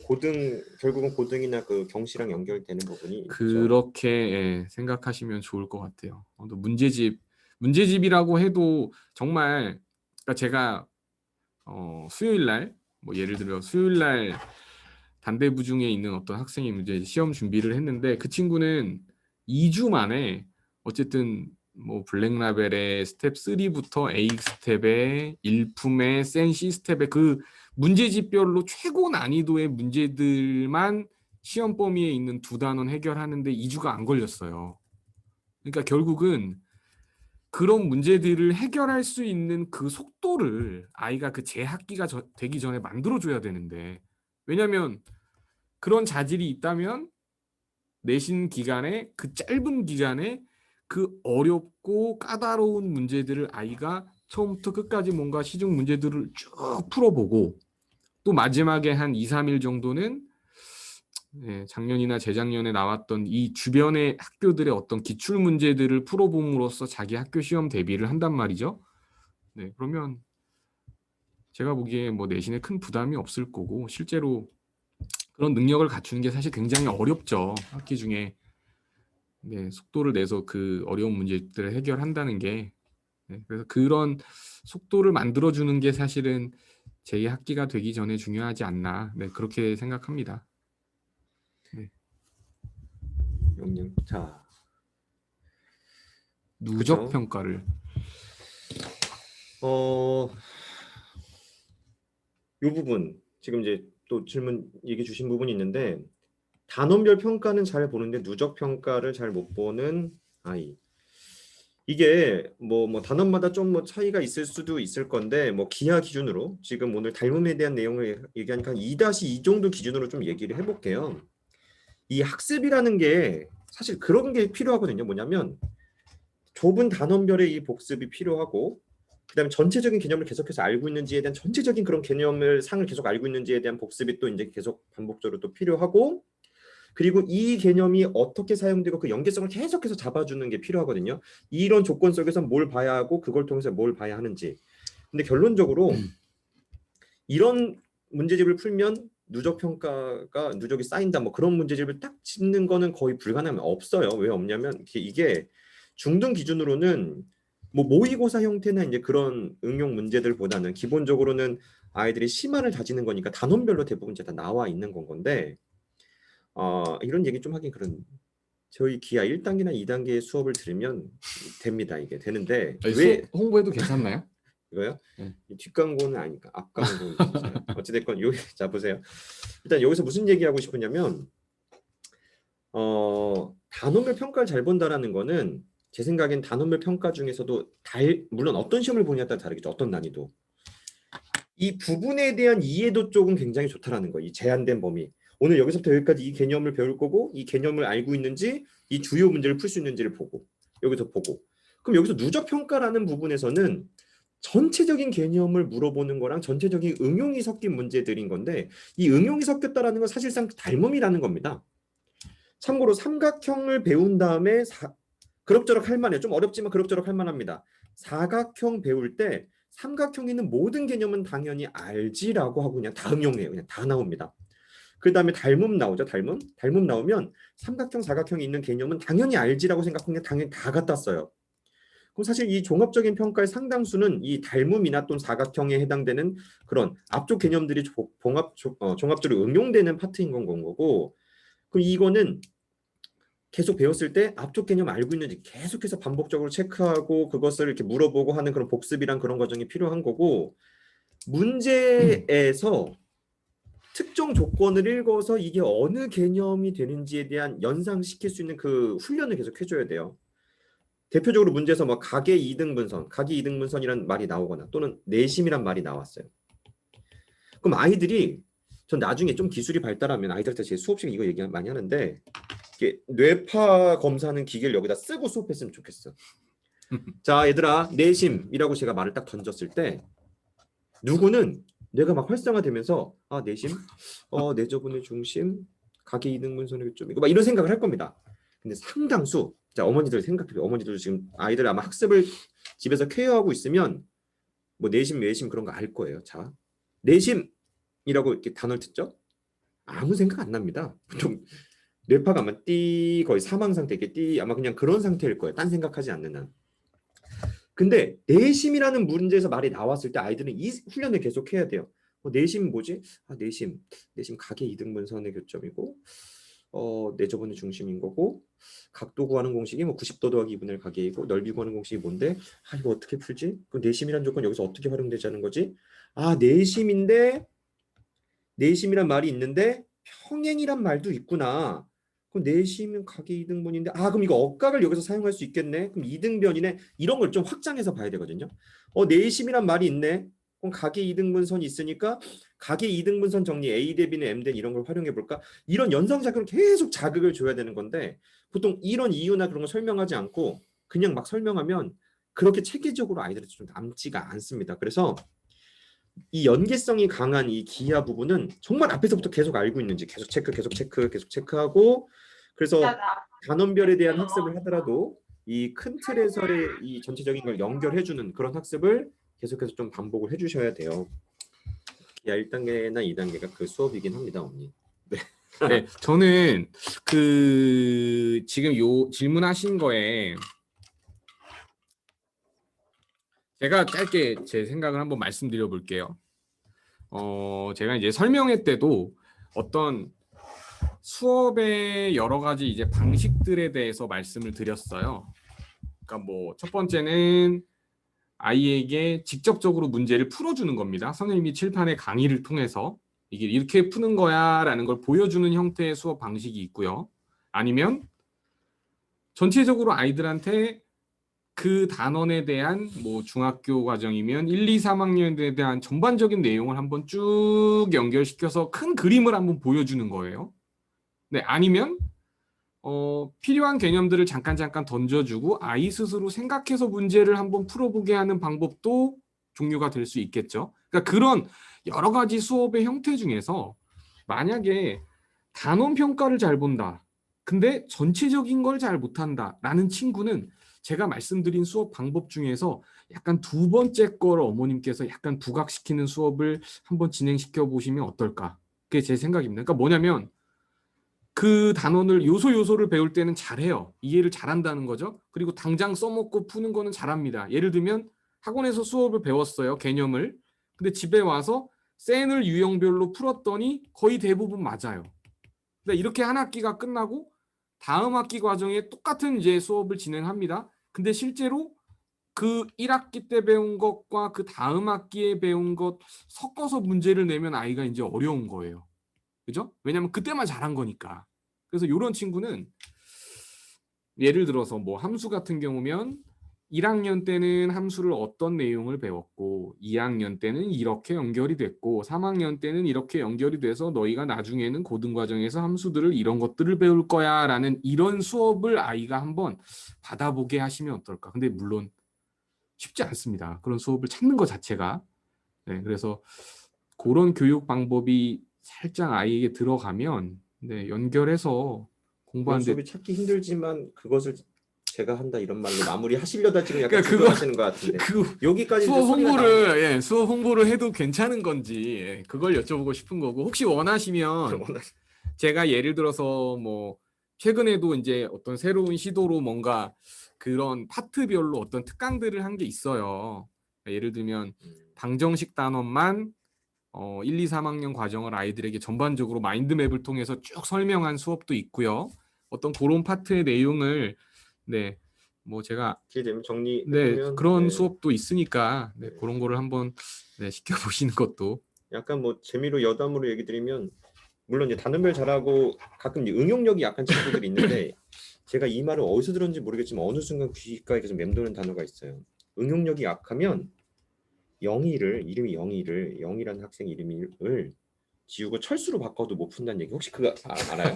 결국은 고등이나 그 경시랑 연결되는 부분이 있죠. 그렇게 생각하시면 좋을 것 같아요. 또 문제집이라고 해도 정말 그러니까 제가 수요일 날 뭐 예를 들어 수요일 날 단대부 중에 있는 어떤 학생이 이제 시험 준비를 했는데 그 친구는 2주 만에 어쨌든 뭐 블랙라벨의 스텝 3부터 A 스텝에 일품의 센 C 스텝에 그 문제집별로 최고 난이도의 문제들만 시험 범위에 있는 두 단원 해결하는데 2주가 안 걸렸어요. 그러니까 결국은 그런 문제들을 해결할 수 있는 그 속도를 아이가 그 재학기가 되기 전에 만들어줘야 되는데 왜냐하면 그런 자질이 있다면 내신 기간에 그 짧은 기간에 그 어렵고 까다로운 문제들을 아이가 처음부터 끝까지 뭔가 시중 문제들을 쭉 풀어보고 또 마지막에 한 2, 3일 정도는 작년이나 재작년에 나왔던 이 주변의 학교들의 어떤 기출 문제들을 풀어봄으로써 자기 학교 시험 대비를 한단 말이죠. 그러면 제가 보기에 뭐 내신에 큰 부담이 없을 거고 실제로 그런 능력을 갖추는 게 사실 굉장히 어렵죠. 학기 중에 속도를 내서 그 어려운 문제들을 해결한다는 게 그래서 그런 속도를 만들어주는 게 사실은 제2학기가 되기 전에 중요하지 않나 그렇게 생각합니다. 영영. 자, 누적 그죠? 평가를 이 부분 지금 이제 또 질문 얘기 주신 부분이 있는데 단원별 평가는 잘 보는데 누적 평가를 잘 못 보는 아이. 이게 뭐 단원마다 좀 뭐 차이가 있을 수도 있을 건데 뭐 기하 기준으로 지금 오늘 닮음에 대한 내용을 얘기하니까 2-2 정도 기준으로 좀 얘기를 해볼게요. 이 학습이라는 게 사실 그런 게 필요하거든요. 뭐냐면 좁은 단원별의 이 복습이 필요하고 그다음에 전체적인 개념을 계속해서 알고 있는지에 대한 전체적인 그런 개념을 상을 계속 알고 있는지에 대한 복습이 또 이제 계속 반복적으로 또 필요하고 그리고 이 개념이 어떻게 사용되고 그 연계성을 계속해서 잡아주는 게 필요하거든요. 이런 조건 속에서 뭘 봐야 하고 그걸 통해서 뭘 봐야 하는지. 근데 결론적으로 이런 문제집을 풀면 누적이 쌓인다 뭐 그런 문제집을 딱 짚는 거는 거의 불가능합니다. 없어요. 왜 없냐면 이게 중등 기준으로는 뭐 모의고사 형태나 이제 그런 응용 문제들보다는 기본적으로는 아이들이 심화를 다지는 거니까 단원별로 대부분 이제 다 나와 있는 건데 이런 얘기 좀 하긴 그런 저희 기아 1단계나 2단계 수업을 들으면 됩니다. 이게 되는데 왜 홍보해도 괜찮나요? 이거요? 네. 뒷광고는 아니까 앞광고는 있어요. 어찌됐건 여기 자 보세요. 일단 여기서 무슨 얘기하고 싶으냐면 단원별 평가를 잘 본다라는 거는 제 생각엔 단원별 평가 중에서도 물론 어떤 시험을 보냐에 따라 다르겠죠. 어떤 난이도. 이 부분에 대한 이해도 쪽은 굉장히 좋다라는 거. 이 제한된 범위. 오늘 여기서부터 여기까지 이 개념을 배울 거고 이 개념을 알고 있는지 이 주요 문제를 풀 수 있는지를 보고 여기서 보고. 그럼 여기서 누적 평가라는 부분에서는 전체적인 개념을 물어보는 거랑 전체적인 응용이 섞인 문제들인 건데 이 응용이 섞였다라는 건 사실상 닮음이라는 겁니다. 참고로 삼각형을 배운 다음에 그럭저럭 할 만해요. 좀 어렵지만 그럭저럭 할 만합니다. 사각형 배울 때 삼각형에 있는 모든 개념은 당연히 알지라고 하고 그냥 다 응용해요. 그냥 다 나옵니다. 그 다음에 닮음 나오죠. 닮음 나오면 삼각형, 사각형이 있는 개념은 당연히 알지라고 생각하고 그냥 당연히 다 갖다 써요. 그럼 사실 이 종합적인 평가의 상당수는 이 닮음이나 또는 사각형에 해당되는 그런 앞쪽 개념들이 종합적으로 응용되는 파트인 건 거고, 그럼 이거는 계속 배웠을 때 앞쪽 개념 알고 있는지 계속해서 반복적으로 체크하고 그것을 이렇게 물어보고 하는 그런 복습이란 그런 과정이 필요한 거고, 문제에서 특정 조건을 읽어서 이게 어느 개념이 되는지에 대한 연상시킬 수 있는 그 훈련을 계속 해줘야 돼요. 대표적으로 문제에서 뭐 가계 이등분선이라는 말이 나오거나 또는 내심이란 말이 나왔어요. 그럼 아이들이 전 나중에 좀 기술이 발달하면 아이들한테 제 수업 시간에 이거 얘기 많이 하는데 이게 뇌파 검사하는 기계를 여기다 쓰고 수업했으면 좋겠어. 자 얘들아 내심이라고 제가 말을 딱 던졌을 때 누구는 뇌가 막 활성화되면서 내심, 내저분의 중심, 가계 이등분선의 교점 이거 막 이런 생각을 할 겁니다. 근데 상당수 자 어머니들 생각해요. 어머니들 지금 아이들 아마 학습을 집에서 케어하고 있으면 뭐 내심 외심 그런 거 알 거예요. 자 내심이라고 이렇게 단어를 듣죠? 아무 생각 안 납니다. 보통 뇌파가 아마 거의 사망 상태 이렇게 아마 그냥 그런 상태일 거예요. 딴 생각하지 않는 한. 근데 내심이라는 문제에서 말이 나왔을 때 아이들은 이 훈련을 계속 해야 돼요. 내심 뭐지? 내심 가계 이등분선의 교점이고 내저분의 중심인 거고 각도 구하는 공식이 뭐 90도 더하기 2분의 1 가계이고 넓이 구하는 공식이 뭔데? 이거 어떻게 풀지? 그 내심이란 조건 여기서 어떻게 활용되자는 거지? 내심이란 말이 있는데 평행이란 말도 있구나. 그럼 내심은 가계 2등분인데 그럼 이거 억각을 여기서 사용할 수 있겠네. 그럼 2등변이네. 이런 걸 좀 확장해서 봐야 되거든요. 내심이란 말이 있네. 그럼 가계 2등분선이 있으니까 가계 2등분선 정리 A 대 B는 M 대 이런 걸 활용해 볼까? 이런 연상작용을 계속 자극을 줘야 되는 건데 보통 이런 이유나 그런 걸 설명하지 않고 그냥 막 설명하면 그렇게 체계적으로 아이들한테 좀 남지가 않습니다. 그래서 이 연계성이 강한 이 기하 부분은 정말 앞에서부터 계속 알고 있는지 계속 체크하고 그래서 단원별에 대한 학습을 하더라도 이 큰 틀에서의 이 전체적인 걸 연결해주는 그런 학습을 계속해서 좀 반복을 해주셔야 돼요. 기하 1단계나 2단계가 그 수업이긴 합니다, 언니. 네. 네, 저는 지금 요 질문하신 거에 제가 짧게 제 생각을 한번 말씀드려 볼게요. 제가 이제 설명회 때도 어떤 수업의 여러 가지 이제 방식들에 대해서 말씀을 드렸어요. 그러니까 뭐 첫 번째는 아이에게 직접적으로 문제를 풀어주는 겁니다. 선생님이 칠판의 강의를 통해서 이게 이렇게 푸는 거야라는 걸 보여주는 형태의 수업 방식이 있고요. 아니면 전체적으로 아이들한테 그 단원에 대한 뭐 중학교 과정이면 1, 2, 3학년에 대한 전반적인 내용을 한번 쭉 연결시켜서 큰 그림을 한번 보여주는 거예요. 네, 아니면 필요한 개념들을 잠깐 던져주고 아이 스스로 생각해서 문제를 한번 풀어보게 하는 방법도 종류가 될 수 있겠죠. 그러니까 그런 여러 가지 수업의 형태 중에서 만약에 단원 평가를 잘 본다. 근데 전체적인 걸 잘 못한다라는 친구는 제가 말씀드린 수업 방법 중에서 약간 두 번째 걸 어머님께서 약간 부각시키는 수업을 한번 진행시켜 보시면 어떨까? 그게 제 생각입니다. 그러니까 뭐냐면 그 단원을 요소를 배울 때는 잘해요. 이해를 잘한다는 거죠. 그리고 당장 써먹고 푸는 거는 잘합니다. 예를 들면 학원에서 수업을 배웠어요. 개념을. 근데 집에 와서 센을 유형별로 풀었더니 거의 대부분 맞아요. 그러니까 이렇게 한 학기가 끝나고 다음 학기 과정에 똑같은 이제 수업을 진행합니다. 근데 실제로 그 1학기 때 배운 것과 그 다음 학기에 배운 것 섞어서 문제를 내면 아이가 이제 어려운 거예요. 그죠? 왜냐면 그때만 잘한 거니까. 그래서 이런 친구는 예를 들어서 뭐 함수 같은 경우면 1학년 때는 함수를 어떤 내용을 배웠고 2학년 때는 이렇게 연결이 됐고 3학년 때는 이렇게 연결이 돼서 너희가 나중에는 고등과정에서 함수들을 이런 것들을 배울 거야 라는 이런 수업을 아이가 한번 받아보게 하시면 어떨까. 근데 물론 쉽지 않습니다. 그런 수업을 찾는 것 자체가. 네, 그래서 그런 교육 방법이 살짝 아이에게 들어가면 네, 연결해서 그런 공부하는데 수업이 찾기 힘들지만 그것을 제가 한다 이런 말로 마무리하시려다 지금 약간 그러니까 그거 주저하시는 것 같은데 그 여기까지 이제 수업 소리가 홍보를 수업 홍보를 해도 괜찮은 건지 그걸 여쭤보고 싶은 거고 혹시 원하시면 나오면 제가 예를 들어서 뭐 최근에도 이제 어떤 새로운 시도로 뭔가 그런 파트별로 어떤 특강들을 한 게 있어요. 그러니까 예를 들면 방정식 단원만 1, 2, 3학년 과정을 아이들에게 전반적으로 마인드맵을 통해서 쭉 설명한 수업도 있고요. 어떤 그런 파트의 내용을 네, 뭐 제가 기회되면 정리해 네, 보면 그런 수업도 있으니까 네, 네. 그런 거를 한번 네, 시켜보시는 것도 약간 뭐 재미로 여담으로 얘기 드리면 물론 이제 단어별 잘하고 가끔 이제 응용력이 약한 친구들이 있는데 제가 이 말을 어디서 들었는지 모르겠지만 어느 순간 귓가에 계속 맴도는 단어가 있어요. 응용력이 약하면 이름이 영희라는 학생 이름을 지우고 철수로 바꿔도 못 푼다는 얘기 혹시 그거 알아요?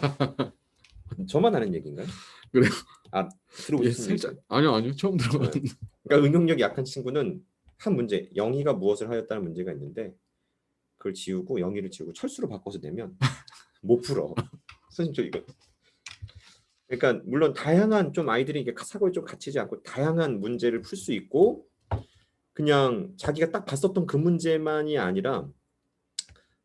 저만 아는 얘기인가요? 그래요? 예, 들어보셨습니까? 살짝 아니요 처음 들어봤는데 그러니까 응용력이 약한 친구는 한 문제 영희가 무엇을 하였다는 문제가 있는데 그걸 지우고 영희를 지우고 철수로 바꿔서 내면 못 풀어. 선생님 저 이거 그러니까 물론 다양한 좀 아이들이 이게 사고에 좀 갇히지 않고 다양한 문제를 풀 수 있고 그냥 자기가 딱 봤었던 그 문제만이 아니라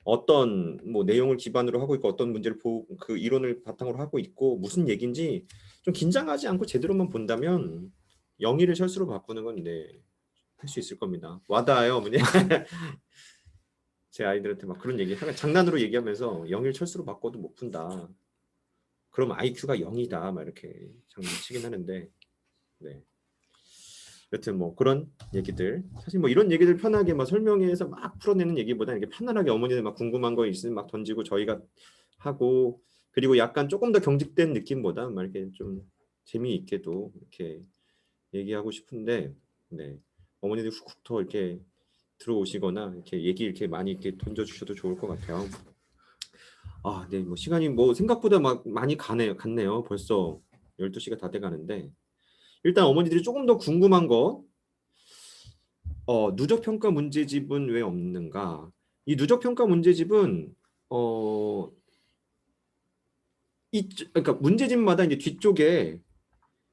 어떤 뭐 내용을 기반으로 하고 있고 어떤 문제를 그 이론을 바탕으로 하고 있고 무슨 얘기인지 좀 긴장하지 않고 제대로만 본다면 영희를 철수로 바꾸는 건 네, 할 수 있을 겁니다. 와닿아요, 어머니. 제 아이들한테 막 그런 얘기 약간 장난으로 얘기하면서 영희를 철수로 바꿔도 못 푼다. 그럼 IQ가 0이다. 막 이렇게 장난치긴 하는데 네. 여튼 뭐 그런 얘기들 사실 뭐 이런 얘기들 편하게 막 설명해서 막 풀어내는 얘기보다 이렇게 편안하게 어머니들 막 궁금한 거 있으면 막 던지고 저희가 하고 그리고 약간 조금 더 경직된 느낌보다 막 이렇게 좀 재미있게도 이렇게 얘기하고 싶은데 네 어머니들 훅훅 더 이렇게 들어오시거나 이렇게 얘기 이렇게 많이 이렇게 던져주셔도 좋을 것 같아요. 아, 네, 뭐 시간이 뭐 생각보다 막 많이 갔네요. 벌써 12시가 다 돼가는데 일단 어머니들이 조금 더 궁금한 거 누적 평가 문제집은 왜 없는가? 이 누적 평가 문제집은 어, 그러니까 문제집마다 이제 뒤쪽에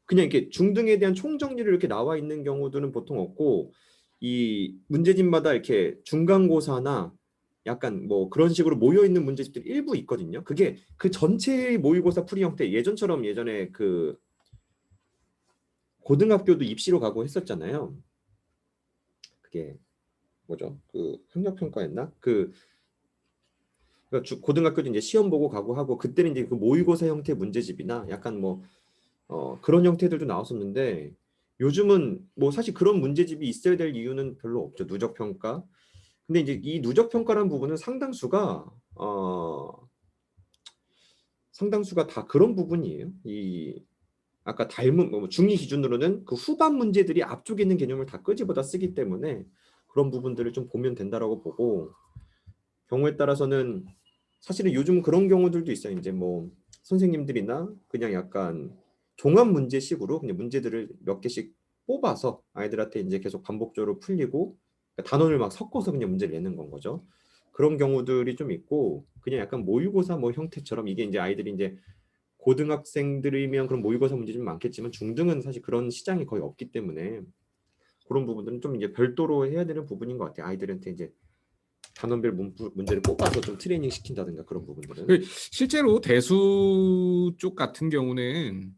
그냥 이렇게 중등에 대한 총정리를 이렇게 나와 있는 경우들은 보통 없고 이 문제집마다 이렇게 중간고사나 약간 뭐 그런 식으로 모여 있는 문제집들이 일부 있거든요. 그게 그 전체의 모의고사 풀이 형태 예전처럼 예전에 그 고등학교도 입시로 가고 했었잖아요. 그게 뭐죠? 그 학력평가였나? 그러니까 고등학교도 이제 시험 보고 가고 하고 그때는 이제 그 모의고사 형태 문제집이나 약간 뭐 그런 형태들도 나왔었는데 요즘은 뭐 사실 그런 문제집이 있어야 될 이유는 별로 없죠. 누적평가. 근데 이제 이 누적평가라는 부분은 상당수가 다 그런 부분이에요. 이 아까 닮은 뭐 중2 기준으로는 그 후반 문제들이 앞쪽에 있는 개념을 다 끄집어다 쓰기 때문에 그런 부분들을 좀 보면 된다라고 보고 경우에 따라서는 사실은 요즘 그런 경우들도 있어요. 이제 뭐 선생님들이나 그냥 약간 종합 문제식으로 그냥 문제들을 몇 개씩 뽑아서 아이들한테 이제 계속 반복적으로 풀리고 그러니까 단원을 막 섞어서 그냥 문제를 내는 건 거죠. 그런 경우들이 좀 있고 그냥 약간 모의고사 뭐 형태처럼 이게 이제 아이들이 이제 고등학생들이면 그런 모의고사 문제 좀 많겠지만 중등은 사실 그런 시장이 거의 없기 때문에 그런 부분들은 좀 이제 별도로 해야 되는 부분인 것 같아요. 아이들한테 이제 단원별 문제를 뽑아서 좀 트레이닝 시킨다든가 그런 부분들은. 실제로 대수 쪽 같은 경우는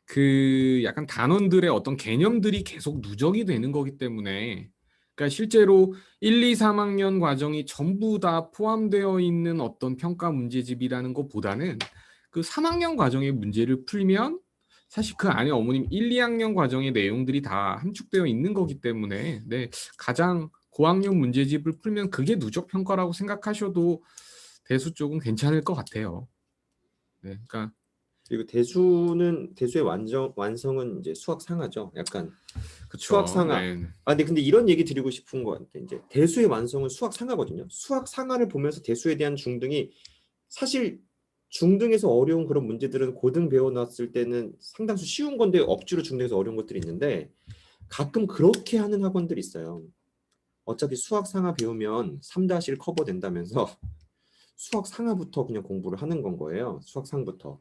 그 약간 단원들의 어떤 개념들이 계속 누적이 되는 거기 때문에 그러니까 실제로 1, 2, 3학년 과정이 전부 다 포함되어 있는 어떤 평가 문제집이라는 것보다는 그 3학년 과정의 문제를 풀면 사실 그 안에 어머님 1, 2학년 과정의 내용들이 다 함축되어 있는 거기 때문에 네, 가장 고학년 문제집을 풀면 그게 누적 평가라고 생각하셔도 대수 쪽은 괜찮을 것 같아요. 네, 그러니까 그리고 대수의 완성은 이제 수학 상하죠. 약간 그쵸. 수학 상하. 네. 근데 이런 얘기 드리고 싶은 것 같아요. 이제 대수의 완성은 수학 상하거든요. 수학 상하를 보면서 대수에 대한 중등이 사실 중등에서 어려운 그런 문제들은 고등 배워놨을 때는 상당수 쉬운 건데 억지로 중등에서 어려운 것들이 있는데 가끔 그렇게 하는 학원들이 있어요. 어차피 수학 상하 배우면 3-1 커버 된다면서 수학 상하부터 그냥 공부를 하는 건 거예요. 수학 상부터.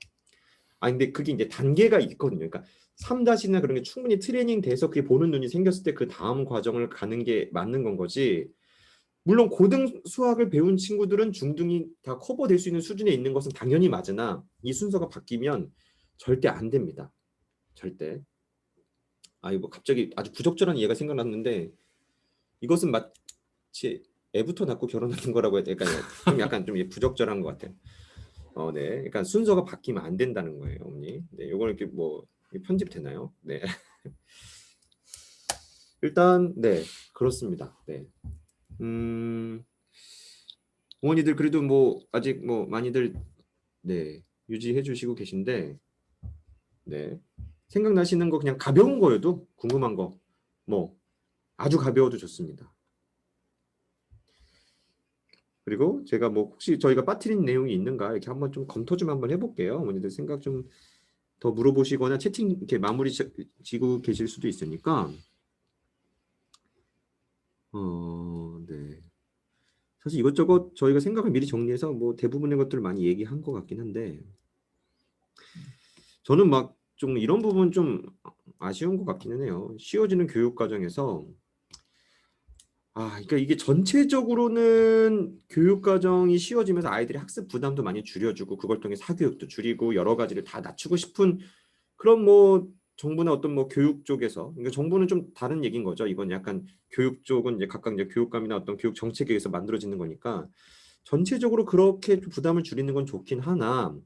근데 그게 이제 단계가 있거든요. 그러니까 3-나 그런 게 충분히 트레이닝 돼서 그게 보는 눈이 생겼을 때 그 다음 과정을 가는 게 맞는 건 거지. 물론 고등 수학을 배운 친구들은 중등이 다 커버될 수 있는 수준에 있는 것은 당연히 맞으나 이 순서가 바뀌면 절대 안 됩니다. 절대. 이거 갑자기 아주 부적절한 예가 생각났는데 이것은 마치 애부터 낳고 결혼하는 거라고 해야 될까요? 약간 좀 부적절한 것 같아요. 네. 그러니까 순서가 바뀌면 안 된다는 거예요, 어머니. 네, 요걸 이렇게 뭐 편집 되나요? 네. 일단 네, 그렇습니다. 네. 어머니들 그래도 뭐 아직 뭐 많이들 네, 유지해 주시고 계신데 네. 생각나시는 거 그냥 가벼운 거여도 궁금한 거 뭐 아주 가벼워도 좋습니다. 그리고 제가 뭐 혹시 저희가 빠뜨린 내용이 있는가 이렇게 한번 좀 검토 좀 한번 해볼게요. 어머니들 생각 좀 더 물어보시거나 채팅 이렇게 마무리 지고 계실 수도 있으니까 네. 사실 이것저것 저희가 생각을 미리 정리해서 뭐 대부분의 것들을 많이 얘기한 것 같긴 한데 저는 막 좀 이런 부분 좀 아쉬운 것 같기는 해요. 쉬워지는 교육 과정에서 그러니까 이게 전체적으로는 교육 과정이 쉬워지면서 아이들이 학습 부담도 많이 줄여주고 그걸 통해 사교육도 줄이고 여러 가지를 다 낮추고 싶은 그런 뭐 정부나 어떤 뭐 교육 쪽에서 그러니까 정부는 좀 다른 얘기인 거죠. 이건 약간 교육 쪽은 이제 각각 이제 교육감이나 어떤 교육 정책에 의해서 만들어지는 거니까 전체적으로 그렇게 좀 부담을 줄이는 건 좋긴 하나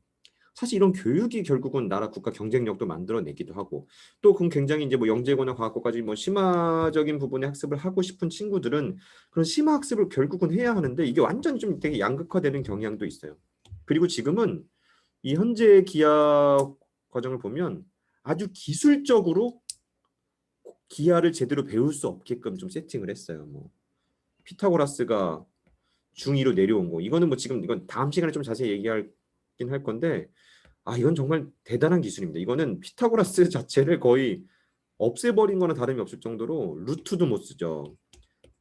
사실 이런 교육이 결국은 나라 국가 경쟁력도 만들어내기도 하고 또 그럼 굉장히 이제 뭐 영재고나 과학고까지 뭐 심화적인 부분의 학습을 하고 싶은 친구들은 그런 심화 학습을 결국은 해야 하는데 이게 완전히 좀 되게 양극화되는 경향도 있어요. 그리고 지금은 이 현재 기하 과정을 보면 아주 기술적으로 기하를 제대로 배울 수 없게끔 좀 세팅을 했어요. 뭐 피타고라스가 중2로 내려온 거 이거는 뭐 지금 이건 다음 시간에 좀 자세히 얘기하긴 할 건데 이건 정말 대단한 기술입니다. 이거는 피타고라스 자체를 거의 없애버린 거나 다름이 없을 정도로 루트도 못 쓰죠.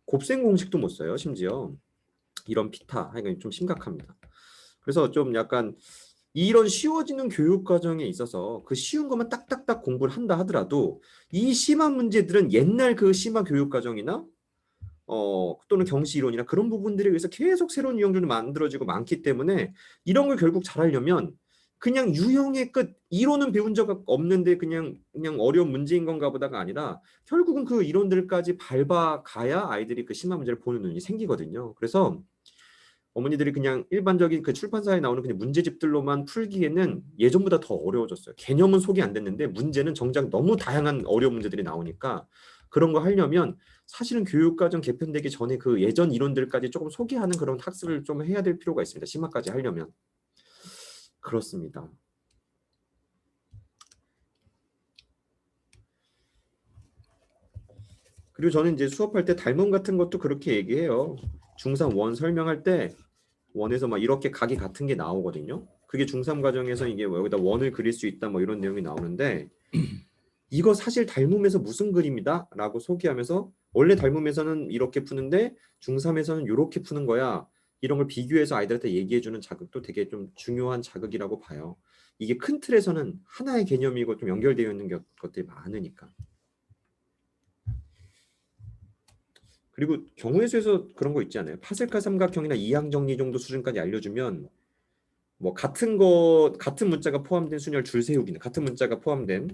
곱셈 공식도 못 써요. 심지어 이런 이건 좀 심각합니다. 그래서 좀 약간 이런 쉬워지는 교육 과정에 있어서 그 쉬운 것만 딱딱딱 공부를 한다 하더라도 이 심화 문제들은 옛날 그 심화 교육 과정이나 또는 경시 이론이나 그런 부분들에 의해서 계속 새로운 유형들도 만들어지고 많기 때문에 이런 걸 결국 잘하려면 그냥 유형의 끝 이론은 배운 적 없는데 그냥 어려운 문제인 건가 보다가 아니라 결국은 그 이론들까지 밟아가야 아이들이 그 심화 문제를 보는 눈이 생기거든요. 그래서 어머니들이 그냥 일반적인 그 출판사에 나오는 그냥 문제집들로만 풀기에는 예전보다 더 어려워졌어요. 개념은 소개 안 됐는데 문제는 정작 너무 다양한 어려운 문제들이 나오니까 그런 거 하려면 사실은 교육과정 개편되기 전에 그 예전 이론들까지 조금 소개하는 그런 학습을 좀 해야 될 필요가 있습니다. 심화까지 하려면. 그렇습니다. 그리고 저는 이제 수업할 때 닮음 같은 것도 그렇게 얘기해요. 중3 원 설명할 때 원에서 막 이렇게 각이 같은 게 나오거든요. 그게 중3 과정에서 이게 뭐 여기다 원을 그릴 수 있다 뭐 이런 내용이 나오는데 이거 사실 닮음에서 무슨 그림이다 라고 소개하면서 원래 닮음에서는 이렇게 푸는데 중3에서는 이렇게 푸는 거야. 이런 걸 비교해서 아이들한테 얘기해주는 자극도 되게 좀 중요한 자극이라고 봐요. 이게 큰 틀에서는 하나의 개념이고 좀 연결되어 있는 것들이 많으니까. 그리고 경우의 수에서 그런 거 있지 않아요? 파스칼 삼각형이나 이항 정리 정도 수준까지 알려주면 뭐 같은 문자가 포함된 순열 줄 세우기나 같은 문자가 포함된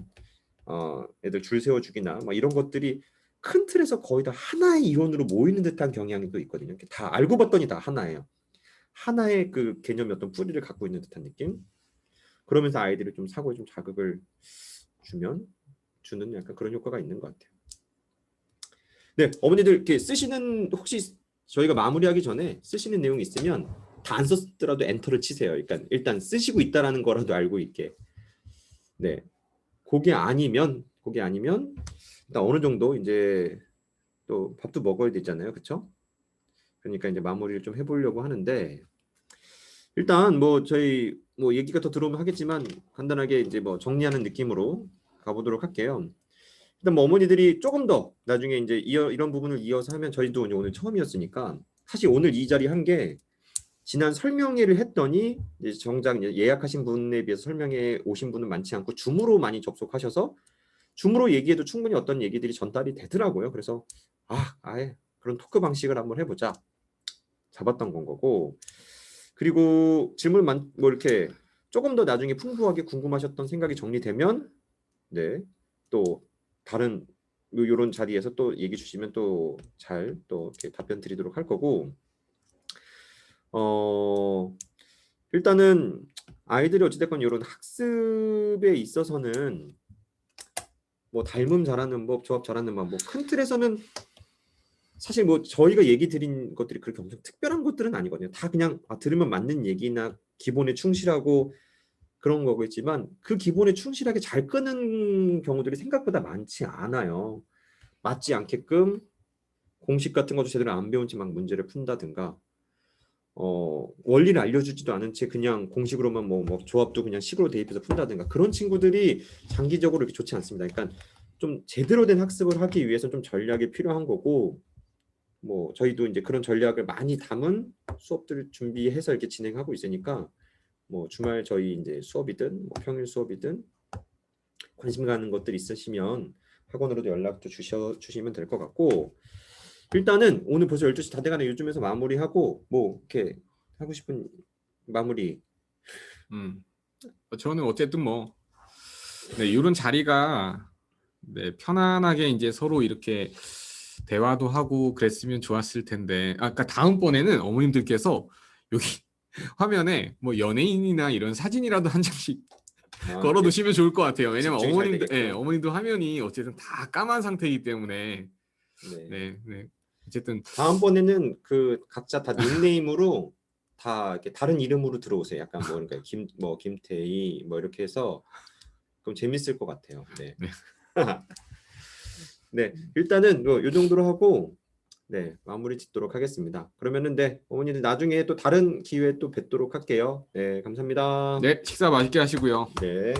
애들 줄 세워주기나 뭐 이런 것들이 큰 틀에서 거의 다 하나의 이론으로 모이는 듯한 경향이 또 있거든요. 다 알고 봤더니 다 하나예요. 하나의 그 개념의 어떤 뿌리를 갖고 있는 듯한 느낌. 그러면서 아이들이 좀 사고에 좀 자극을 주는 약간 그런 효과가 있는 것 같아요. 네, 어머니들 이렇게 쓰시는 혹시 저희가 마무리하기 전에 쓰시는 내용이 있으면 다 안 썼더라도 엔터를 치세요. 그러니까 일단 쓰시고 있다라는 거라도 알고 있게. 네, 그게 아니면 일단 어느 정도 이제 또 밥도 먹어야 되잖아요, 그렇죠? 그러니까 이제 마무리를 좀 해보려고 하는데 일단 뭐 저희 뭐 얘기가 더 들어오면 하겠지만 간단하게 이제 뭐 정리하는 느낌으로 가보도록 할게요. 일단 뭐 어머니들이 조금 더 나중에 이제 이런 부분을 이어서 하면 저희도 오늘 처음이었으니까 사실 오늘 이 자리 한 게 지난 설명회를 했더니 이제 정작 예약하신 분에 비해서 설명회 오신 분은 많지 않고 줌으로 많이 접속하셔서 줌으로 얘기해도 충분히 어떤 얘기들이 전달이 되더라고요. 그래서 아예 그런 토크 방식을 한번 해보자 잡았던 건 거고 그리고 질문 뭐 이렇게 조금 더 나중에 풍부하게 궁금하셨던 생각이 정리되면 네 또 다른 이런 자리에서 또 얘기 주시면 또 잘 또 이렇게 답변 드리도록 할 거고 일단은 아이들이 어찌됐건 이런 학습에 있어서는 뭐 닮음 잘하는 법, 조합 잘하는 법, 뭐 큰 틀에서는 사실 뭐 저희가 얘기 드린 것들이 그렇게 엄청 특별한 것들은 아니거든요. 다 그냥 들으면 맞는 얘기나 기본에 충실하고 그런 거겠지만 그 기본에 충실하게 잘 끄는 경우들이 생각보다 많지 않아요. 맞지 않게끔 공식 같은 것도 제대로 안 배운 채 막 문제를 푼다든가 원리를 알려주지도 않은 채 그냥 공식으로만 뭐 조합도 그냥 식으로 대입해서 푼다든가 그런 친구들이 장기적으로 이렇게 좋지 않습니다. 그러니까 좀 제대로 된 학습을 하기 위해서 좀 전략이 필요한 거고 뭐 저희도 이제 그런 전략을 많이 담은 수업들을 준비해서 이렇게 진행하고 있으니까 뭐 주말 저희 이제 수업이든 뭐 평일 수업이든 관심 가는 것들 있으시면 학원으로도 연락도 주시면 될 것 같고 일단은 오늘 벌써 12시 다 돼가네. 요즘에서 마무리하고 뭐 이렇게 하고 싶은 마무리. 저는 어쨌든 뭐 네, 이런 자리가 네, 편안하게 이제 서로 이렇게 대화도 하고 그랬으면 좋았을 텐데 아까 다음번에는 어머님들께서 여기 화면에 뭐 연예인이나 이런 사진이라도 한 장씩 걸어 두시면 좋을 것 같아요. 왜냐면 어머님도 화면이 어쨌든 다 까만 상태이기 때문에 네. 어쨌든 다음번에는 그 각자 다 닉네임으로 다 이렇게 다른 이름으로 들어오세요. 약간 뭐 그러니까 김태희 뭐 이렇게 해서 그럼 재밌을 것 같아요. 네. 네, 일단은 요 정도로 하고 네 마무리 짓도록 하겠습니다. 그러면은 네 어머니들 나중에 또 다른 기회에 또 뵙도록 할게요. 네, 감사합니다. 네, 식사 맛있게 하시고요. 네.